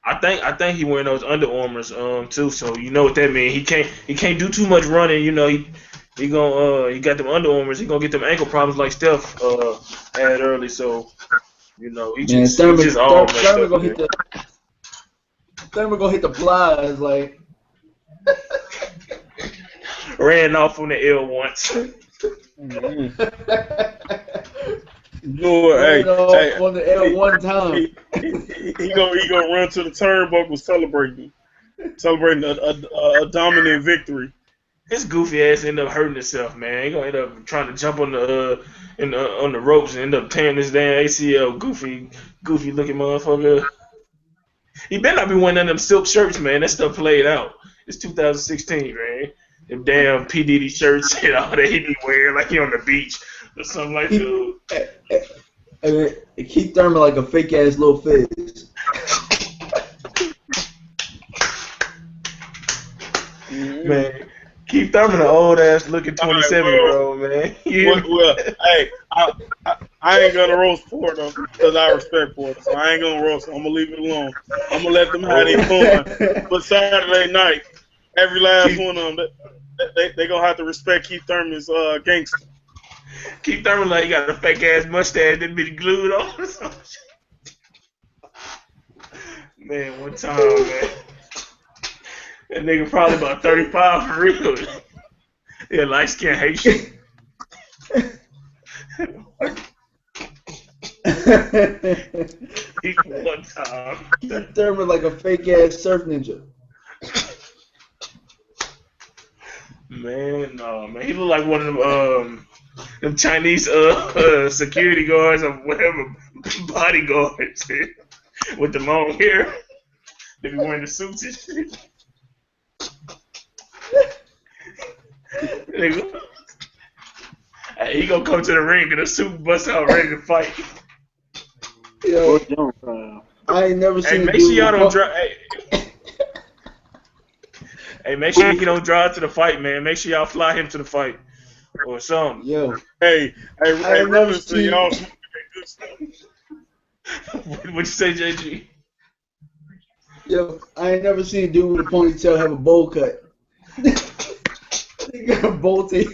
I think he wearing those Under Armours too. So you know what that means. He can't do too much running. You know he got them Under Armours. He gonna get them ankle problems like Steph had early. So he just all messed up. Thurman gonna hit the blinds like. Ran off on the L once. On the L one time. He gonna run to the turnbuckle celebrating a dominant victory. His goofy ass end up hurting himself, man. He gonna end up trying to jump on the ropes and end up tearing his damn ACL. Goofy looking motherfucker. He better not be wearing none of them silk shirts, man. That stuff played out. It's 2016, man. Them damn P. Diddy shirts and all that he be wearing like he on the beach or something like that. Keith Thurman like a fake ass little fizz. Man, Keith Thurman an old ass looking 27-year-old man. Well, hey, I ain't gonna roast Porter because I respect Porter, so I ain't gonna roast him. I'm gonna leave it alone. I'm gonna let them have their fun. But Saturday night, every last one of them, they gonna have to respect Keith Thurman's gangster. Keith Thurman like he got a fake ass mustache that be glued on or something. Man, one time, man. That nigga probably about 35 for real. Yeah, light skin Haitian. One time. Keith Thurman like a fake ass surf ninja. Man, no, man. He look like one of them Chinese security guards or whatever, bodyguards with the long hair. They be wearing the suits and shit. Hey, he gonna come to the ring in a suit, bust out, ready to fight. Yo, Jones, I ain't never Hey, seen. make sure y'all don't drive. Hey, make sure he don't drive to the fight, man. Make sure y'all fly him to the fight or something. Yo, Hey, I ain't never Rivers, seen. y'all smoking that good stuff. What'd you say, JG? Yo, I ain't never seen a dude with a ponytail have a bowl cut. He got a bowl tape.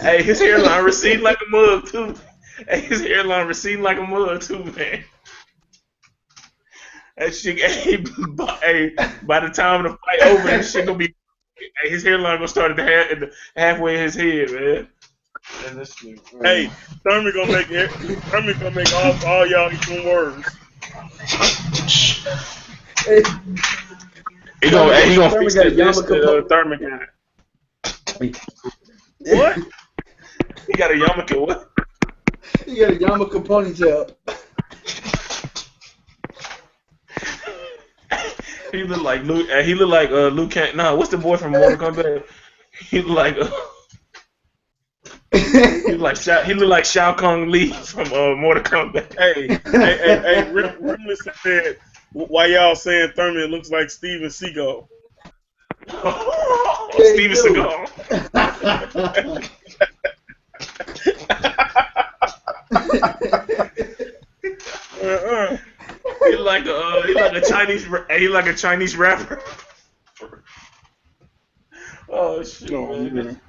Hey, his hairline receding like a mug too. Hey, his hairline receding like a mug too, man. That shit. Hey, by the time the fight over, that shit gonna be. Hey, his hairline gonna start at the halfway his head, man. And this shit, Hey, Thurman gonna make all y'all even worse. Hey, he gonna Thurman fix got a this yarmulke. Thurman guy. What? He got a yarmulke. What? He got a yarmulke ponytail. He look like Luke. He look like Luke. Nah, what's the boy from Mortal Kombat? He look like. He look like Shao Kang Lee from Mortal Kombat. Hey, Rimley said, why y'all saying Thurman looks like Steven Seagal? Steven Seagal. He like a Chinese rapper. Oh shit, man.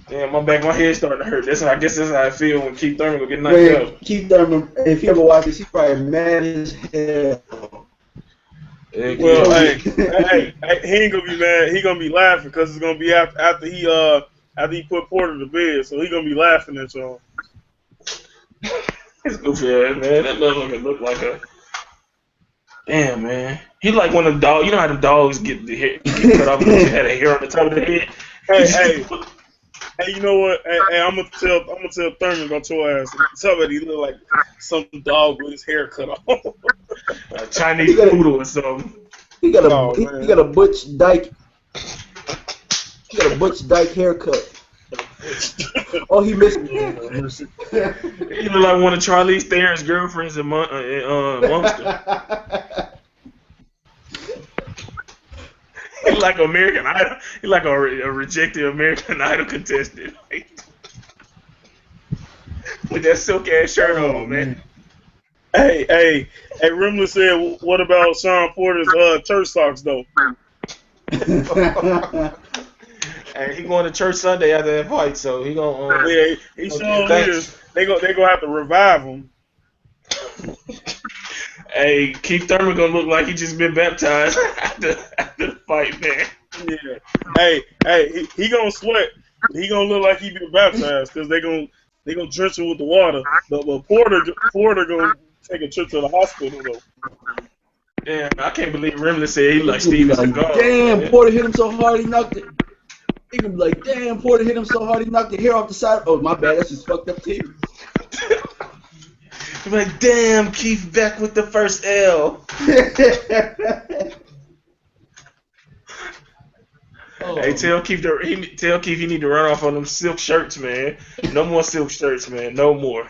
Damn, my head's starting to hurt. I guess that's how I feel when Keith Thurman will get knocked out. Keith Thurman, if you ever watch this, he's probably mad as hell. Well, hey, he ain't gonna be mad. He gonna be laughing because it's gonna be after he put Porter to bed, so he gonna be laughing at y'all. It's goofy ass, man. That motherfucker look like a. Damn, man. He like one of the dogs. You know how the dogs get the hair cut off because they had a hair on the top of their head. Hey, you know what? Hey, I'm gonna tell Thurman about your ass. Tell that he look like some dog with his hair cut off. A Chinese poodle or something. He got a Butch Dyke. He got a Butch Dyke haircut. Oh, he missed me. He look like one of Charlize Theron's girlfriends in Monster. He like American Idol. He like a rejected American Idol contestant. With that silk ass shirt on, man. Hey, Rimler said, what about Shawn Porter's church socks though? And he going to church Sunday after that fight, so he gonna. Yeah, he sure is. They gonna have to revive him. Hey, Keith Thurman gonna look like he just been baptized after the fight, man. Yeah. Hey, he gonna sweat. He gonna look like he been baptized because they gonna drench him with the water. But Porter gonna take a trip to the hospital though. Damn, I can't believe Rimley said he like Steven Seagal. Damn, man. Porter hit him so hard he knocked it. He can be like, damn, Porter hit him so hard he knocked the hair off the side. Oh, my bad, that's just fucked up too. I'm like, damn, Keith back with the first L. Hey, tell Keith he need to run off on them silk shirts, man. No more silk shirts, man. No more.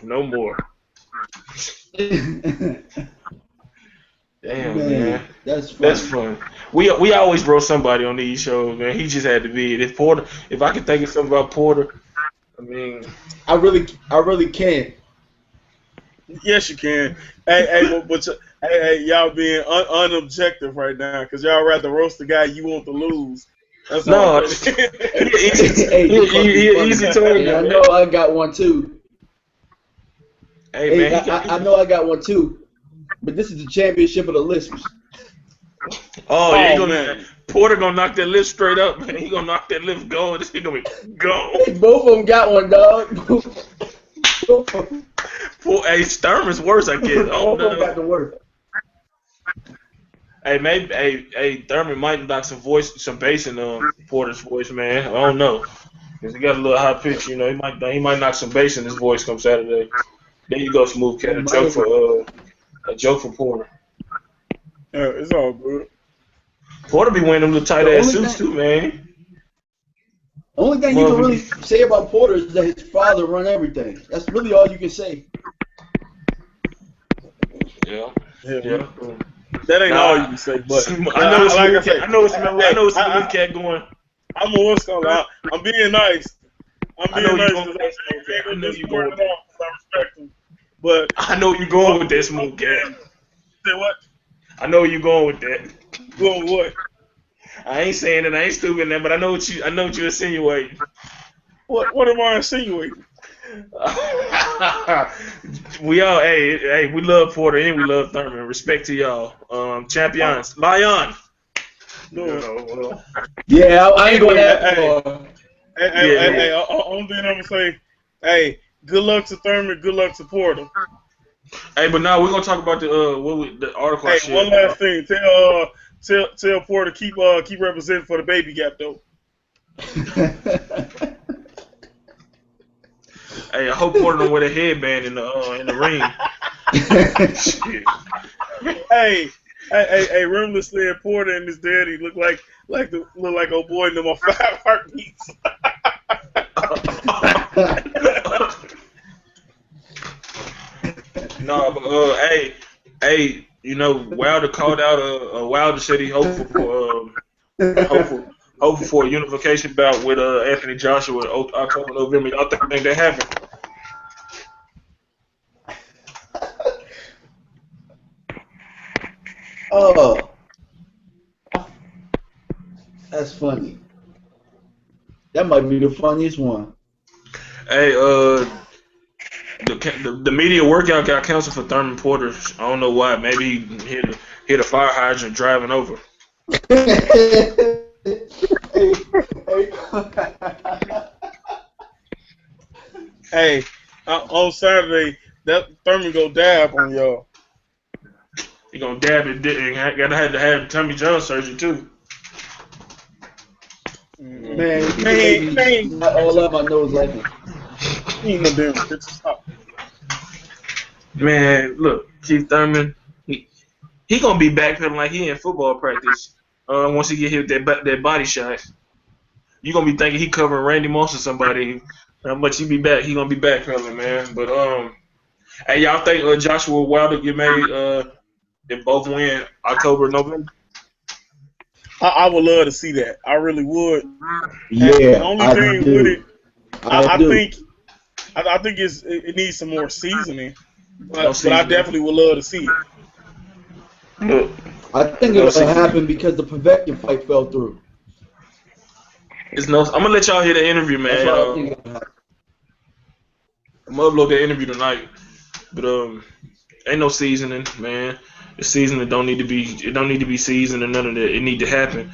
Damn, man. That's fun. That's fun. We always brought somebody on these shows, man. He just had to be it. If I could think of something about Porter, I mean, I really can't. Yes, you can. Hey, y'all being unobjective right now because y'all rather roast the guy you want to lose. That's no, easy target. I know I got one too. Hey, man, I know I got one too. But this is the championship of the listeners. Oh yeah, Porter gonna knock that lift straight up, man. He gonna knock that lift going. This shit gonna be gone. Both of them got one, dog. Hey, Thurman's worse, I guess. Both of them got the worst. Hey, maybe Thurman might knock some bass in Porter's voice, man. I don't know, cause he got a little high pitch. You know, he might knock some bass in his voice come Saturday. There you go, Smooth Cat. A joke for Porter. It's all good. Porter be wearing them little tight The ass only suits thing- too, man. Only thing you can really say about Porter is that his father run everything. That's really all you can say. Yeah. Yeah, Yeah. that ain't Nah, all you can say, but I know it's like I smooth cat. said, I know it's smooth cat going. I'm a what's called. I'm being nice. I'm I know being you nice going. because I ain't I gonna know you going disappoint with at that. all because I respect him. But I know you going with that smooth cat. say what? I know you going with that. Going with what? I ain't saying it. I ain't stupid, man. But I know what you're insinuating. What am I insinuating? We all, hey, we love Porter and we love Thurman. Respect to y'all, champions, Lion. No. Yeah, I ain't going that Hey, far. Hey, only thing I'm gonna say, hey, good luck to Thurman, good luck to Porter. Hey, but now we're gonna talk about the article I Hey, shared. one last thing, tell Porter keep representing for the baby gap though. Hey, I hope Porter don't wear a headband in the ring. Shit. Hey, remember saying Porter and his daddy look like old boy in them on 5 Heartbeats. No, but hey, you know, Wilder called out Wilder said he hopeful for a unification bout with Anthony Joshua in October, November. Y'all think that happened? Oh, that's funny. That might be the funniest one. Hey, the media workout got canceled for Thurman Porter. I don't know why. Maybe he hit a fire hydrant driving over. Hey, on Saturday that Thurman go dab on y'all. He gonna dab his dick and gotta have to have Tommy John surgery too. Man, not all of my nose like him. He ain't no damn bitch. Stop. Man, look, Keith Thurman, he gonna be backpedaling like he in football practice. Once he get hit with that body shot, you gonna be thinking he covering Randy Moss or somebody. How much he gonna be backpedaling, man. But hey, y'all think Joshua Wilder get made? If both win October, November. I would love to see that. I really would. Yeah, the only thing do. with it, I do. think it needs some more seasoning. But No I seasoning. definitely would love to see it. Look, I think no it'll seasoning. happen because the Povetkin fight fell through. I'm gonna let y'all hear the interview, man. That's why I think it'll happen. I'm gonna upload the interview tonight, but ain't no seasoning, man. The seasoning don't need to be seasoned or none of that. It need to happen.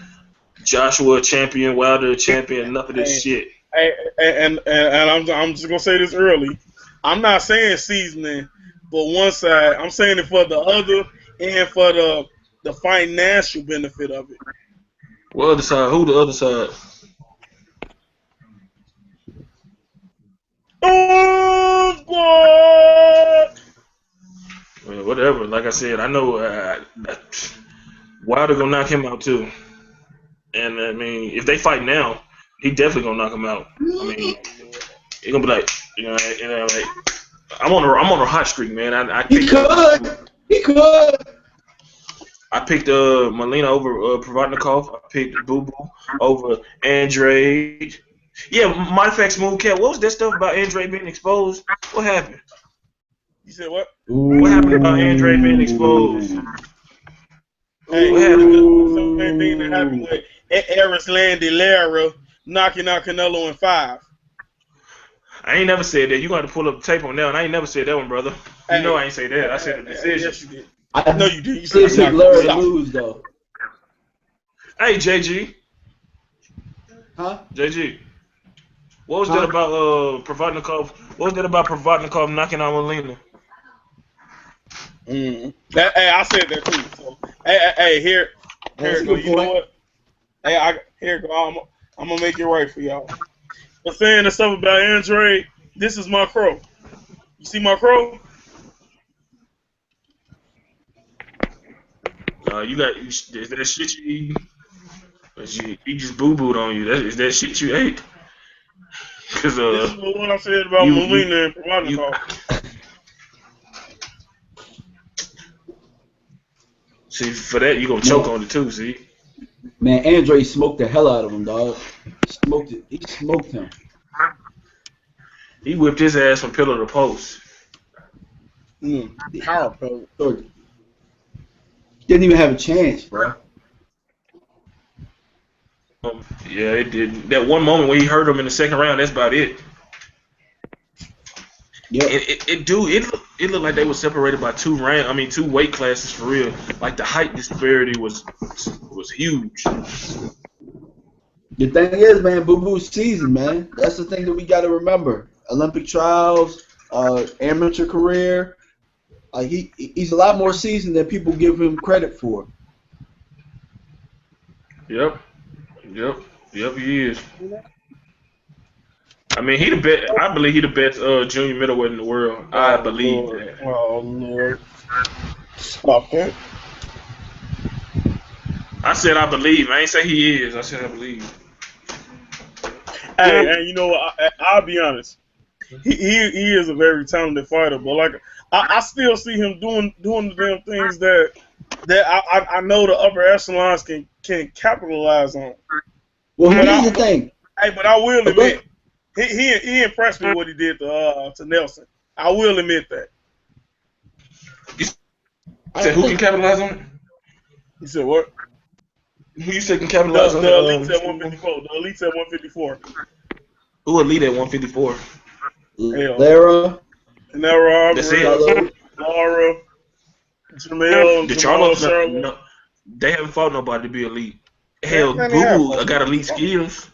Joshua champion, Wilder champion, enough of this shit. And I'm just gonna say this early. I'm not saying seasoning, but one side. I'm saying it for the other and for the financial benefit of it. What other side? Who the other side? Well, whatever. Like I said, I know Wilder gonna knock him out too. And I mean, if they fight now, he definitely gonna knock him out. I mean, he gonna be like, like I'm on a hot streak, man. He could. I picked Molina over Provodnikov. I picked Boo Boo over Andrade. Yeah, matter of fact, Smooth Cat, what was that stuff about Andrade being exposed? What happened? You said what? What happened about Andrade being exposed? Hey, what happened? the same thing that happened with Erislandy Lara knocking out Canelo in 5. I ain't never said that. You got to pull up the tape on that, and I ain't never said that one, brother. You know I ain't say that. I said the decision. Yes, you did. No, you did. You said said Larry lose though. Hey, JG. Huh? JG. What was that about Provodnikov? What was that about Provodnikov knocking out Molina? Hey, I said that too. So, hey, here go. You know what? Hey, here go. I'm gonna make it right for y'all. But saying the stuff about Andrade, this is my crow. You see my crow? You got is that shit you eat? He just boo booed on you. Is that shit you ate? Cause This is what I said about you Molina and you Provodnikov. see for that you gonna choke on it too. See, Man, Andre smoked the hell out of him, dog. Smoked it. He smoked him. he whipped his ass from pillar to post. Power play. So, didn't even have a chance, bro. Yeah, it did. That one moment when he hurt him in the second round, that's about it. Yep. It looked like they were separated by two weight classes for real. Like the height disparity was huge. The thing is, man, Boo Boo's season, man. That's the thing that we got to remember. Olympic trials, amateur career. He's a lot more seasoned than people give him credit for. Yep, he is. I mean, he the best. I believe he the best junior middleweight in the world. I believe Lord. that. Oh Lord. Stop that. I said I believe. I ain't say he is. I said I believe. Hey, and you know what? I'll be honest. He is a very talented fighter, but like I still see him doing the damn things that I know the upper echelons can capitalize on. Well, here's the thing. Hey, but I will admit, he impressed me what he did to Nelson. I will admit that. You said who can capitalize on it? You said what? Who you said can capitalize on The it? elites at 154. The elites at 154. Who elite at 154? Lara. Nara, That's it. Laura, Jamel, The Jamal, Charlos, Sherman. no, they haven't fought nobody to be elite. Hell, Man, Boo they have Boo fought. got elite skills.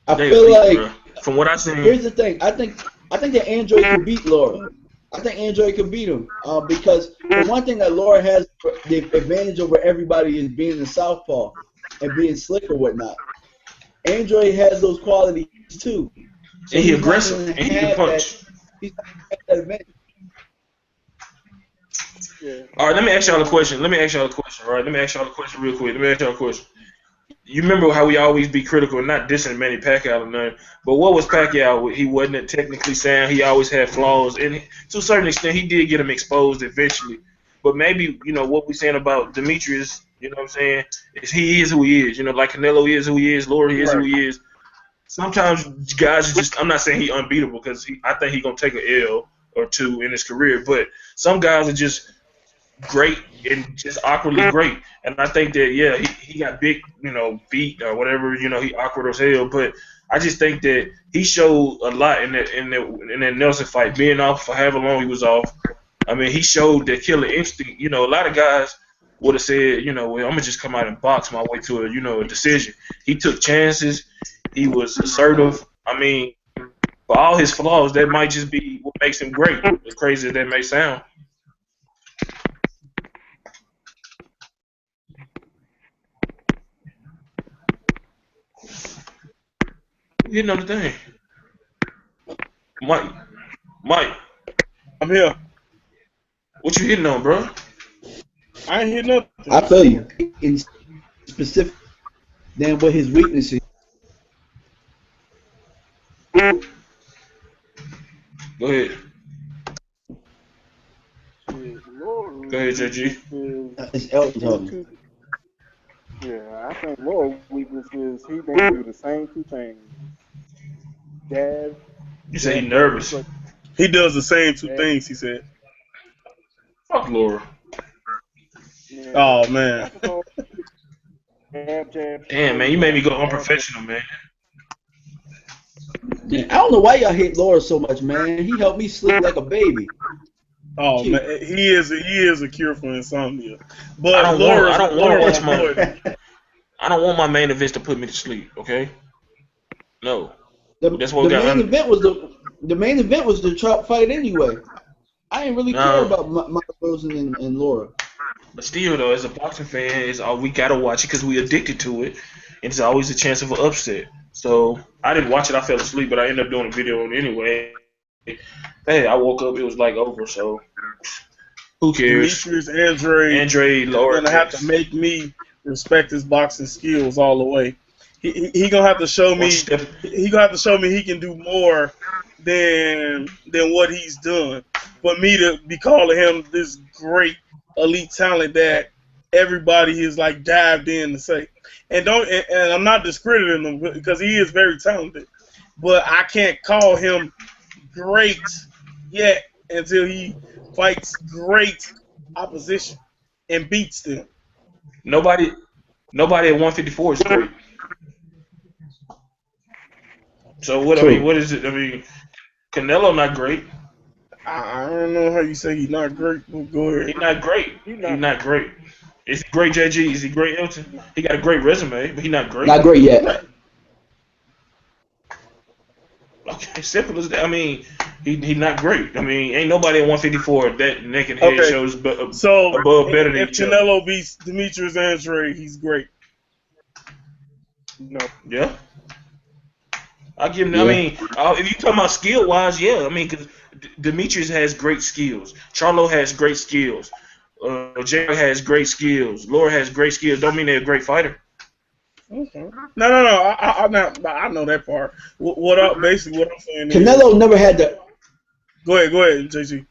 I They feel elite, like bro. From what I seen, here's the thing. I think that Andre can beat Laura. I think Andre can beat him because the one thing that Laura has the advantage over everybody is being a southpaw and being slick or whatnot. Andre has those qualities too. So and he he's not aggressive gonna and he can have punch. He's not gonna have that advantage. Yeah. All right, let me ask y'all a question. All right, let me ask y'all a question real quick. Let me ask y'all a question. You remember how we always be critical, not dissing Manny Pacquiao or nothing, but what was Pacquiao? He wasn't technically sound. He always had flaws, and to a certain extent, he did get him exposed eventually. But maybe what we're saying about Demetrius, you know what I'm saying, is he is who he is. Like Canelo is who he is, Laurie is who he is. Sometimes guys are just. I'm not saying he unbeatable because I think he gonna take an L or two in his career, but some guys are just great and just awkwardly great. And I think that he got big, beat or whatever, he awkward as hell. But I just think that he showed a lot in that Nelson fight, being off for however long he was off. I mean, he showed that killer instinct. A lot of guys would have said, well, I'm gonna just come out and box my way to a decision. He took chances. He was assertive. I mean, for all his flaws, that might just be what makes him great. As crazy as that may sound. You know the thing. Mike, I'm here. what you hitting on, bro? I ain't hear nothing. I feel you. In specific than what his weakness is. Go ahead. Laura Go ahead, JG. It's Elton. Yeah, I think Laura's weakness is he thinks do the same two things. Jab. You say he nervous. He does the same two things, he said. Fuck Laura. Yeah. Oh, man. Jab. Damn, man, you made me go unprofessional, man. Man, I don't know why y'all hate Laura so much, man. He helped me sleep like a baby. Oh man, he is a cure for insomnia. But I don't Laura, want my main events to put me to sleep. Okay. No. That's what the we got. main event was the Trout fight anyway. I ain't really care about Michael Rosen and Laura. But still, though, as a boxing fan, we gotta watch it because we addicted to it. And it's always a chance of an upset. So I didn't watch it. I fell asleep, but I ended up doing a video on it anyway. Hey, I woke up. It was like over. So Who cares? Demetrius Andre Andre is lower gonna have to decks. make me respect his boxing skills all the way. He gonna have to show Once me. you step, He gonna have to show me he can do more than what he's done. For me to be calling him this great elite talent that everybody is like dived in to say. And I'm not discrediting him because he is very talented, but I can't call him great yet until he fights great opposition and beats them. nobody, nobody at 154 is great. So what? I mean, True. what is it? I mean, Canelo not great. I don't know how you say he's not great, but go ahead. He's not great. He's He's not. not great. Is he great, JG? Is he great, Elton? He got a great resume, but he's not great. Not great yet. Okay, simple as that. I mean, he not great. I mean, ain't nobody at 154 that neck and head Okay, shows so above better than if each other. Canelo beats Demetrius Andre, he's great. No. Yeah, I give him. I Yeah. mean, if you talking about skill wise, yeah. I mean, because Demetrius has great skills. Charlo has great skills. Jerry has great skills. Laura has great skills. Don't mean they're a great fighter. Okay. No. I know that part. Basically what I'm saying is, Canelo never had the. go ahead, JC.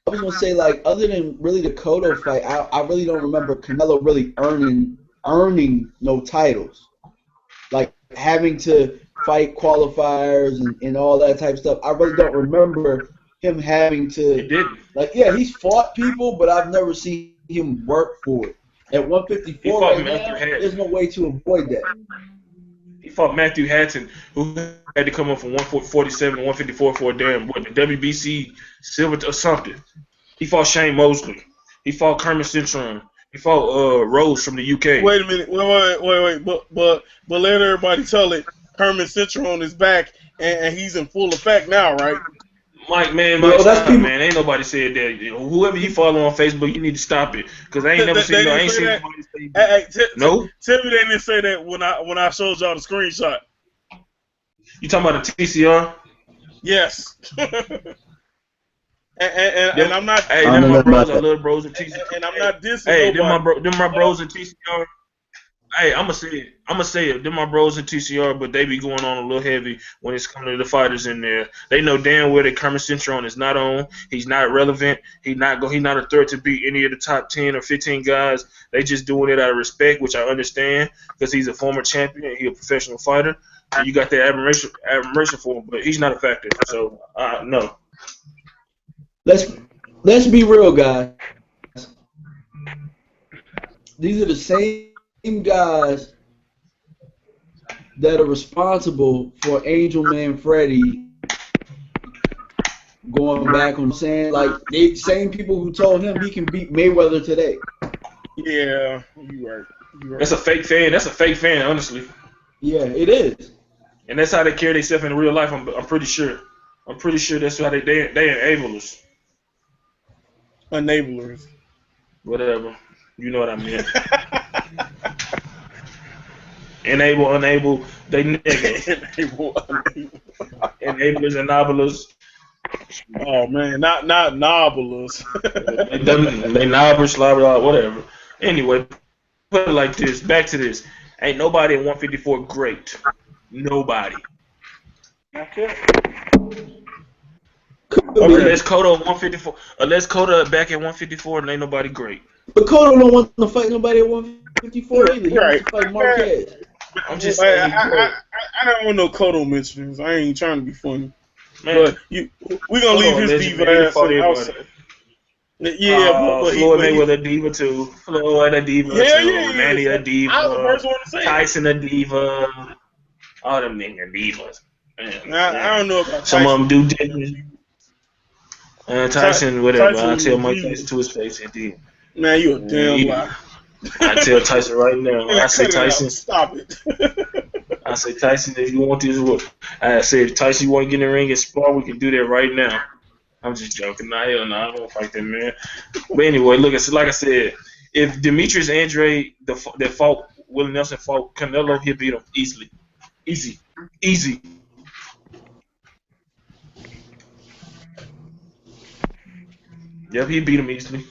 I was gonna say, like, other than really the Cotto fight, I really don't remember Canelo really earning no titles. Like having to fight qualifiers and all that type of stuff. I really don't remember him having He to, didn't. like, yeah, he's fought people, but I've never seen him work for it. At He 154 fought right Matthew now, Hatton. there's no way to avoid that. He fought Matthew Hatton, who had to come up from 147 to 154 for a damn what, the WBC silver or something. He fought Shane Mosley. He fought Kermit Cintron. He fought Rose from the UK. Wait a minute. Wait. But let everybody tell it. Herman Citron is back and he's in full effect now, right? Mike, Well, that's stop, people. man. Ain't nobody said that. Whoever you follow on Facebook, you need to stop it. Because I ain't never seen, I ain't seen nobody say that. No? Tell me they didn't say that when I showed y'all the screenshot. You talking about the TCR? Yes. and I'm not. Hey, I them don't my know bros. about I love bros in TCR. And I'm not dissing Hey, nobody. them my bros in TCR. Hey, I'ma say it. Them my bros in TCR, but they be going on a little heavy when it's coming to the fighters in there. They know damn well that Kermit Cintron is not on. He's not relevant. He not a threat to beat any of the top 10 or 15 guys. They just doing it out of respect, which I understand because he's a former champion. He's a professional fighter. And you got that admiration for him, but he's not a factor. So no. Let's be real, guys. These are the same guys that are responsible for Angel Man Freddy going back on saying, like, the same people who told him he can beat Mayweather today. Yeah, you right. That's a fake fan. That's a fake fan, honestly. Yeah, it is. And that's how they carry themselves in real life. I'm pretty sure. I'm pretty sure that's how they enablers. Enablers. Whatever. You know what I mean. Enable, they niggas. Enablers and nobblers. Oh man, not nobblers. They knobbers, slobber, whatever. Anyway, put it like this. Back to this. Ain't nobody at 154 great. Nobody. That's it. Unless Cotto 154. Unless Cotto back at 154, and ain't nobody great. But Cotto don't want to fight nobody at 154 either. He Right. wants to fight Marquez. I'm just saying. I don't want no Cotto mentions. I ain't trying to be funny. Man, But we gonna leave his diva ass on the outside. Yeah, but Floyd Mayweather a diva too. Floyd a diva too. Manny a diva. I was the first one to say Tyson a diva. All them niggas divas. Man, I don't know about some Tyson. of them do diva. Tyson, whatever. Tyson I tell Mike diva. Tyson to his face, he did. Man, you a damn he- lie. I tell Tyson right now. I say Cut it out. Tyson. Stop it. I say Tyson, if you want this, I say if Tyson you want to get in the ring and spar, we can do that right now. I'm just joking. Nah, hell no, I don't fight that man. But anyway, look, like I said, if Demetrius Andre that fought Willie Nelson fought Canelo, he'll beat him easily, easy. Yep, he beat him easily.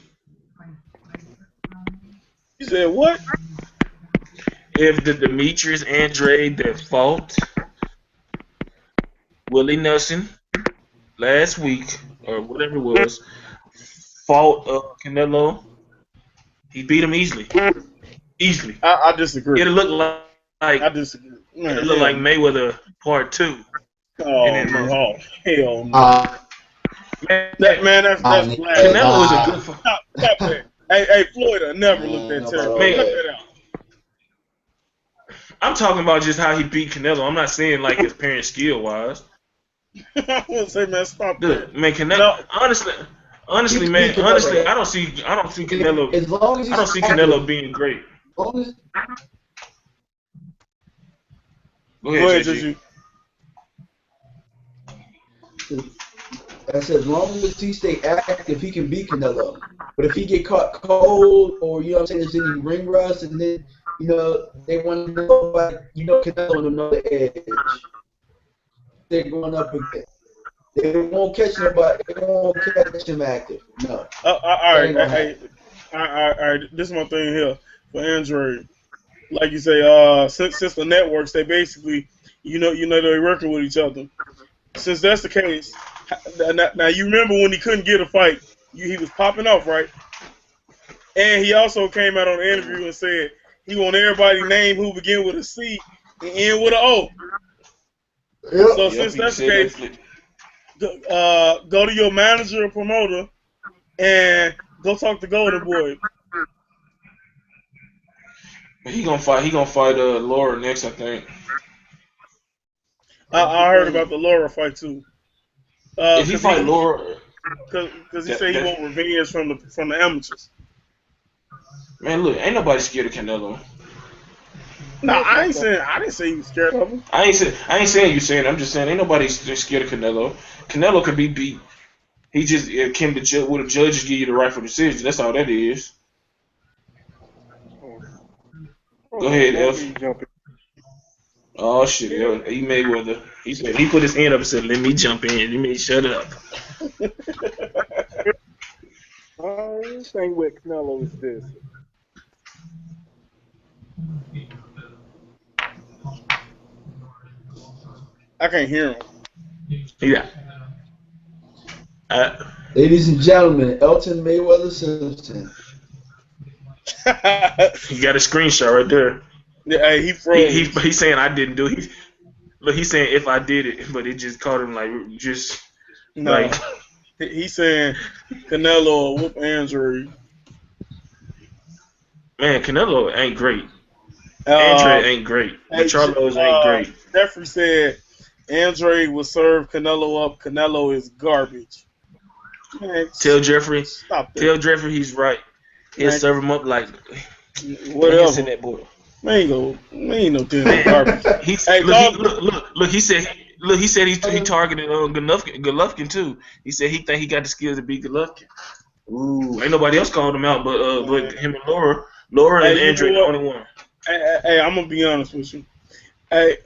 You said what? If the Demetrius Andrade that fought Willie Nelson last week or whatever it was fought Canelo, he beat him easily. Easily. I disagree. It'll look like I disagree. Man, it'll look like Mayweather Part 2 in that month. Oh, hell no. Man, That's blasphemy. Canelo is a good fighter. Stop that. Hey, Floyd, I never looked that terrible. Man. Cut that out. I'm talking about just how he beat Canelo. I'm not saying like his parent skill wise. I want to say, man, stop Dude, that. man, Canelo. No. Honestly, man. Honestly, I don't see Canelo. As long as I don't see Canelo being great. Go Go ahead, JG. I said, as long as he stay active, he can beat Canelo. But if he get caught cold, or you know what I'm saying, there's any ring rust, and then they want to know, like, Canelo on another edge. They're going up again. They won't catch nobody. They won't catch him active. No. All right. This is my thing here for Android. Like you say, since the networks, they basically, they're working with each other. Since that's the case, now you remember when he couldn't get a fight, he was popping off, right? And he also came out on an interview and said he want everybody name who begin with a C and end with an O. Yep. So since that's the case, go to your manager or promoter and go talk to Golden Boy. He gonna fight Laura next, I think. I heard about the Laura fight too. If he fight Laura, because he said he want revenge from the amateurs. Man, look, ain't nobody scared of Canelo. No, I didn't say he was scared of him. I ain't saying you saying it. I'm just saying ain't nobody scared of Canelo. Canelo can be beat. He just can the judges give you the rightful decision. That's all that is. Go ahead, F. Oh shit, he Mayweather. He said he put his hand up and said, "Let me jump in. Let me shut up." This thing with Canelo is this. I can't hear him. Yeah. Ladies and gentlemen, Elton Mayweather Simpson. He got a screenshot right there. Yeah, he froze. He's saying I didn't do it. Look, he's saying if I did it, but it just caught him like just like. He's saying Canelo will whoop Andrew. Man, Canelo ain't great. Andre ain't great. Charlo's ain't great. Jeffrey said Andre will serve Canelo up. Canelo is garbage. Man, tell Jeffrey. Stop that. Tell Jeffrey he's right. He'll serve him up like whatever. That boy. Man, ain't no damn garbage. Look. He said he targeted Golovkin too. He said he think he got the skills to beat Golovkin. Ooh, ain't nobody else called him out, but him and Laura and Andre the only one. Hey, I'm gonna be honest with you. Hey,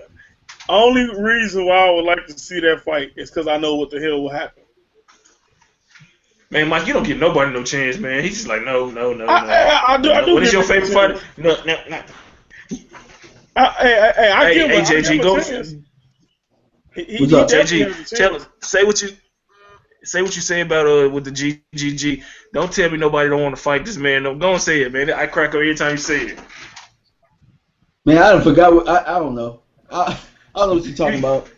only reason why I would like to see that fight is because I know what the hell will happen. Man, Mike, you don't give nobody no chance, man. He's just like, no. I do. What is your favorite fighter? No. I give him JG, go. What's up? JG, tell us. Say what you say about with the GGG. Don't tell me nobody don't want to fight this man. No, go and say it, man. I crack up every time you say it. Man, I forgot what I don't know. I don't know what you're talking about.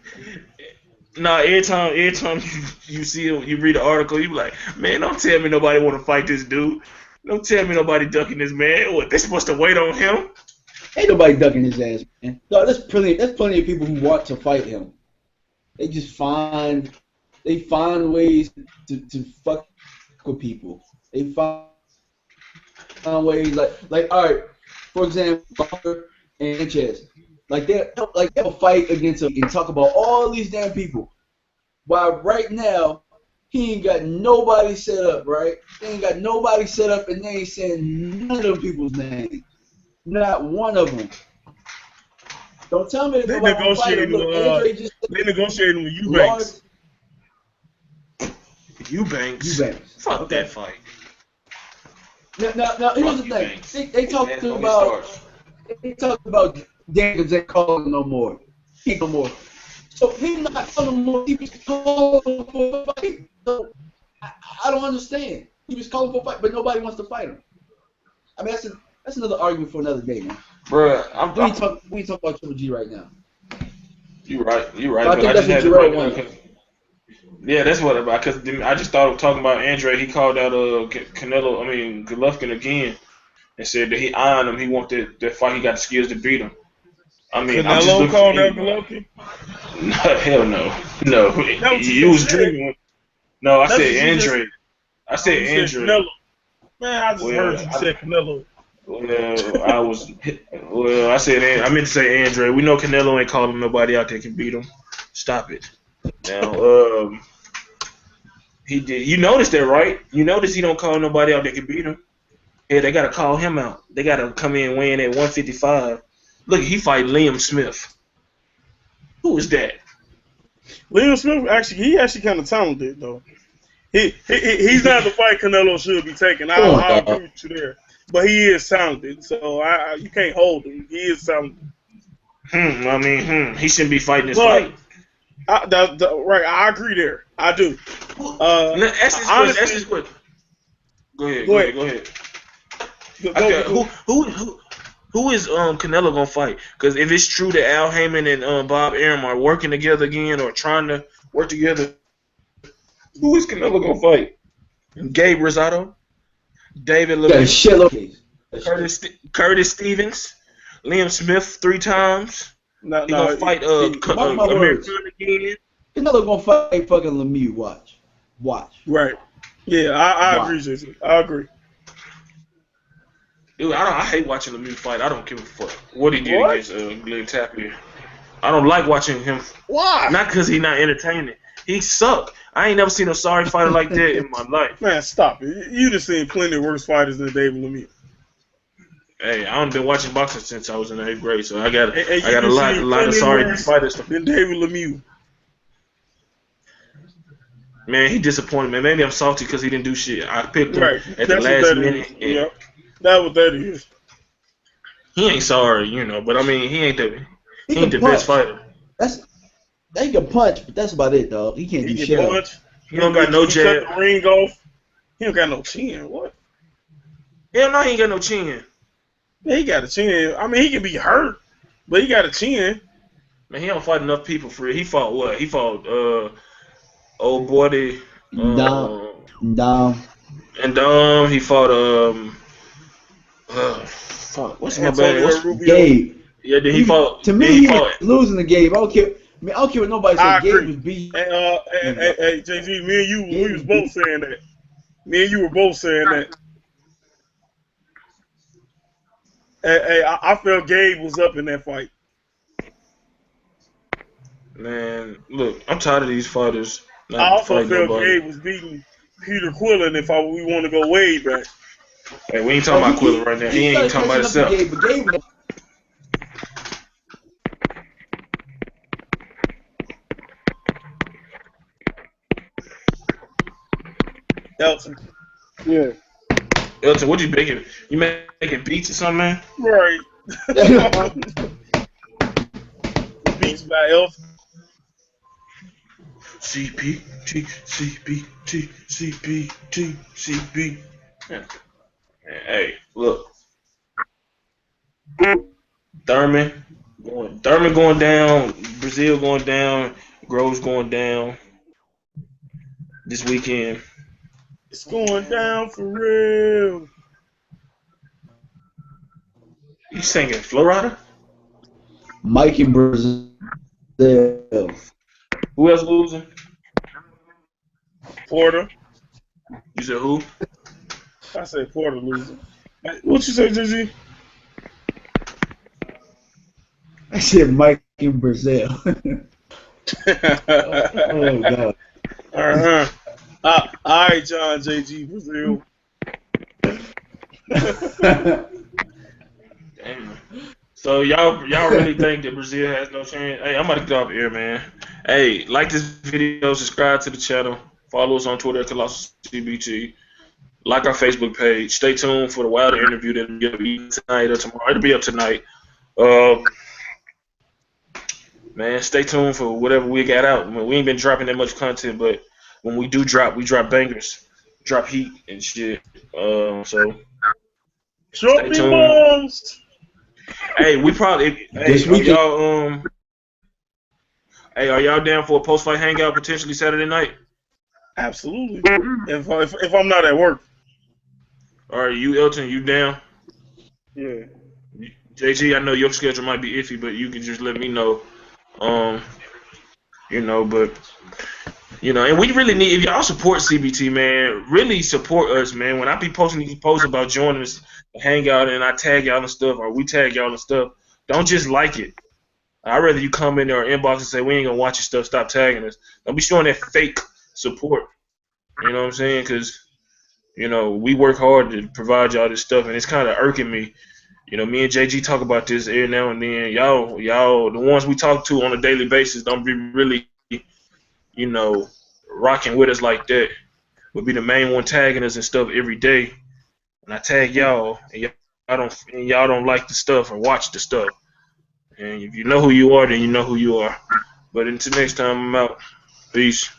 Nah, every time you see him, you read the article, you be like, man, don't tell me nobody want to fight this dude. Don't tell me nobody ducking this man. What, they supposed to wait on him? Ain't nobody ducking his ass, man. No, there's plenty of people who want to fight him. They just find ways to fuck with people. They find ways like all right, for example, and Sanchez. Like they'll fight against him and talk about all these damn people. While right now, he ain't got nobody set up, right? They ain't got nobody set up, and they ain't saying none of them people's names. Not one of them. Don't tell me they negotiating with Andre just they negotiating with Eubanks. Eubanks. Eubanks. Fuck Okay. that fight. Now here's the thing. They talked about Daniels ain't calling no more. He ain't no more. So he not calling no more. He was calling for a fight. So I don't understand. He was calling for a fight, but nobody wants to fight him. I mean, that's another argument for another day, man. Bruh, We ain't talking about Triple G right now. You're right. But I think that's what Jarrell wanted. Yeah, that's what because I just thought of talking about Andre. He called out Golovkin again and said that he eyeing him. He wanted that fight. He got the skills to beat him. I mean, Canelo called out Golovkin? No, hell no. You was dreaming. No, I said Andre. I said Andre. Canelo. Man, I just heard you say Canelo. I meant to say Andre. We know Canelo ain't calling nobody out that can beat him. Stop it. Now, he did. You noticed that, right? You noticed he don't call nobody out that can beat him. Yeah, they gotta call him out. They gotta come in weighing at 155. Look, he fight Liam Smith. Who is that? Liam Smith he actually kind of talented though. He's not the fight Canelo should be taking. I agree with you there. But he is talented, so you can't hold him. He is talented. He shouldn't be fighting this fight. Right, I agree there. I do. That's just what. Go ahead. Who is Canelo gonna fight? Because if it's true that Al Heyman and Bob Arum are working together again or trying to work together, who is Canelo gonna fight? Gabe Rosado, David Lemieux, Curtis Stevens, Liam Smith 3 times. He gonna fight Amir Khan again. Canelo gonna fight fucking Lemieux. Watch. Right. Yeah, I agree, Jason. I agree. Dude, I hate watching Lemieux fight. I don't give a fuck what he did against Glenn Tapia. I don't like watching him. Why? Not because he's not entertaining. He suck. I ain't never seen a sorry fighter like that in my life. Man, stop it. You just seen plenty of worse fighters than David Lemieux. Hey, I haven't been watching boxing since I was in the 8th grade, so I got a lot of sorry fighters. Than David Lemieux. Man, he disappointed, man. Maybe I'm salty because he didn't do shit. I picked him at the last minute. Yep. That's what that is. He ain't sorry, but I mean, he ain't the best fighter. He can punch, but that's about it, dog. He can't do shit else. He don't got no jab. Cut the ring off. He don't got no chin. What? Hell no, he ain't got no chin. Yeah, he got a chin. I mean, he can be hurt, but he got a chin. Man, he don't fight enough people for it. He fought what? He fought old boy Dom. And Dom. He fought fuck. What's my bad? Gabe. Yeah, then he fought. To me, he was losing the game. I don't care what nobody said. Gabe was beat. Hey, JG, me and you, we was both saying that. Me and you were both saying that. Hey, I felt Gabe was up in that fight. Man, look, I'm tired of these fighters. I also felt Gabe was beating Peter Quillen if we want to go way back. Hey, we ain't talking about Quillen right now. He ain't talking about himself. Elton. Yeah. Elton, what you making? You making beats or something, man? Right. Beats by Elton. CP. Hey, look. Thurman going down. Breazeale going down. Groves going down. This weekend. It's going down for real. You singing Florida? Mike and Breazeale. Who else losing? Porter. You said who? I said Porter losing. What you say, JG? I said Mike and Breazeale. Oh God. All right, John JG Breazeale. Damn. So y'all really think that Breazeale has no chance? Hey, I'm about to get off here, man. Hey, like this video, subscribe to the channel. Follow us on Twitter at Colossal CBT. Like our Facebook page. Stay tuned for the Wilder interview that'll be tonight or tomorrow. It'll be up tonight. Man, stay tuned for whatever we got out. I mean, we ain't been dropping that much content, but when we do drop, we drop bangers, drop heat and shit. So stay Trophy tuned. bombs. Hey, we probably. This Hey, weekend- are y'all down for a post-fight hangout potentially Saturday night? Absolutely. If I'm not at work. All right, you Elton, you down? Yeah. JG, I know your schedule might be iffy, but you can just let me know. And we really need, if y'all support CBT, man, really support us, man. When I be posting these posts about joining us, hangout, and I tag y'all and stuff, or we tag y'all and stuff, don't just like it. I'd rather you come in our inbox and say, we ain't gonna watch your stuff, stop tagging us. Don't be showing that fake support. You know what I'm saying? Because, we work hard to provide y'all this stuff, and it's kind of irking me. Me and JG talk about this every now and then. Y'all, the ones we talk to on a daily basis, don't be really, rocking with us like that. Would be the main one tagging us and stuff every day. And I tag y'all, and y'all don't like the stuff or watch the stuff. And if you know who you are, then you know who you are. But until next time, I'm out. Peace.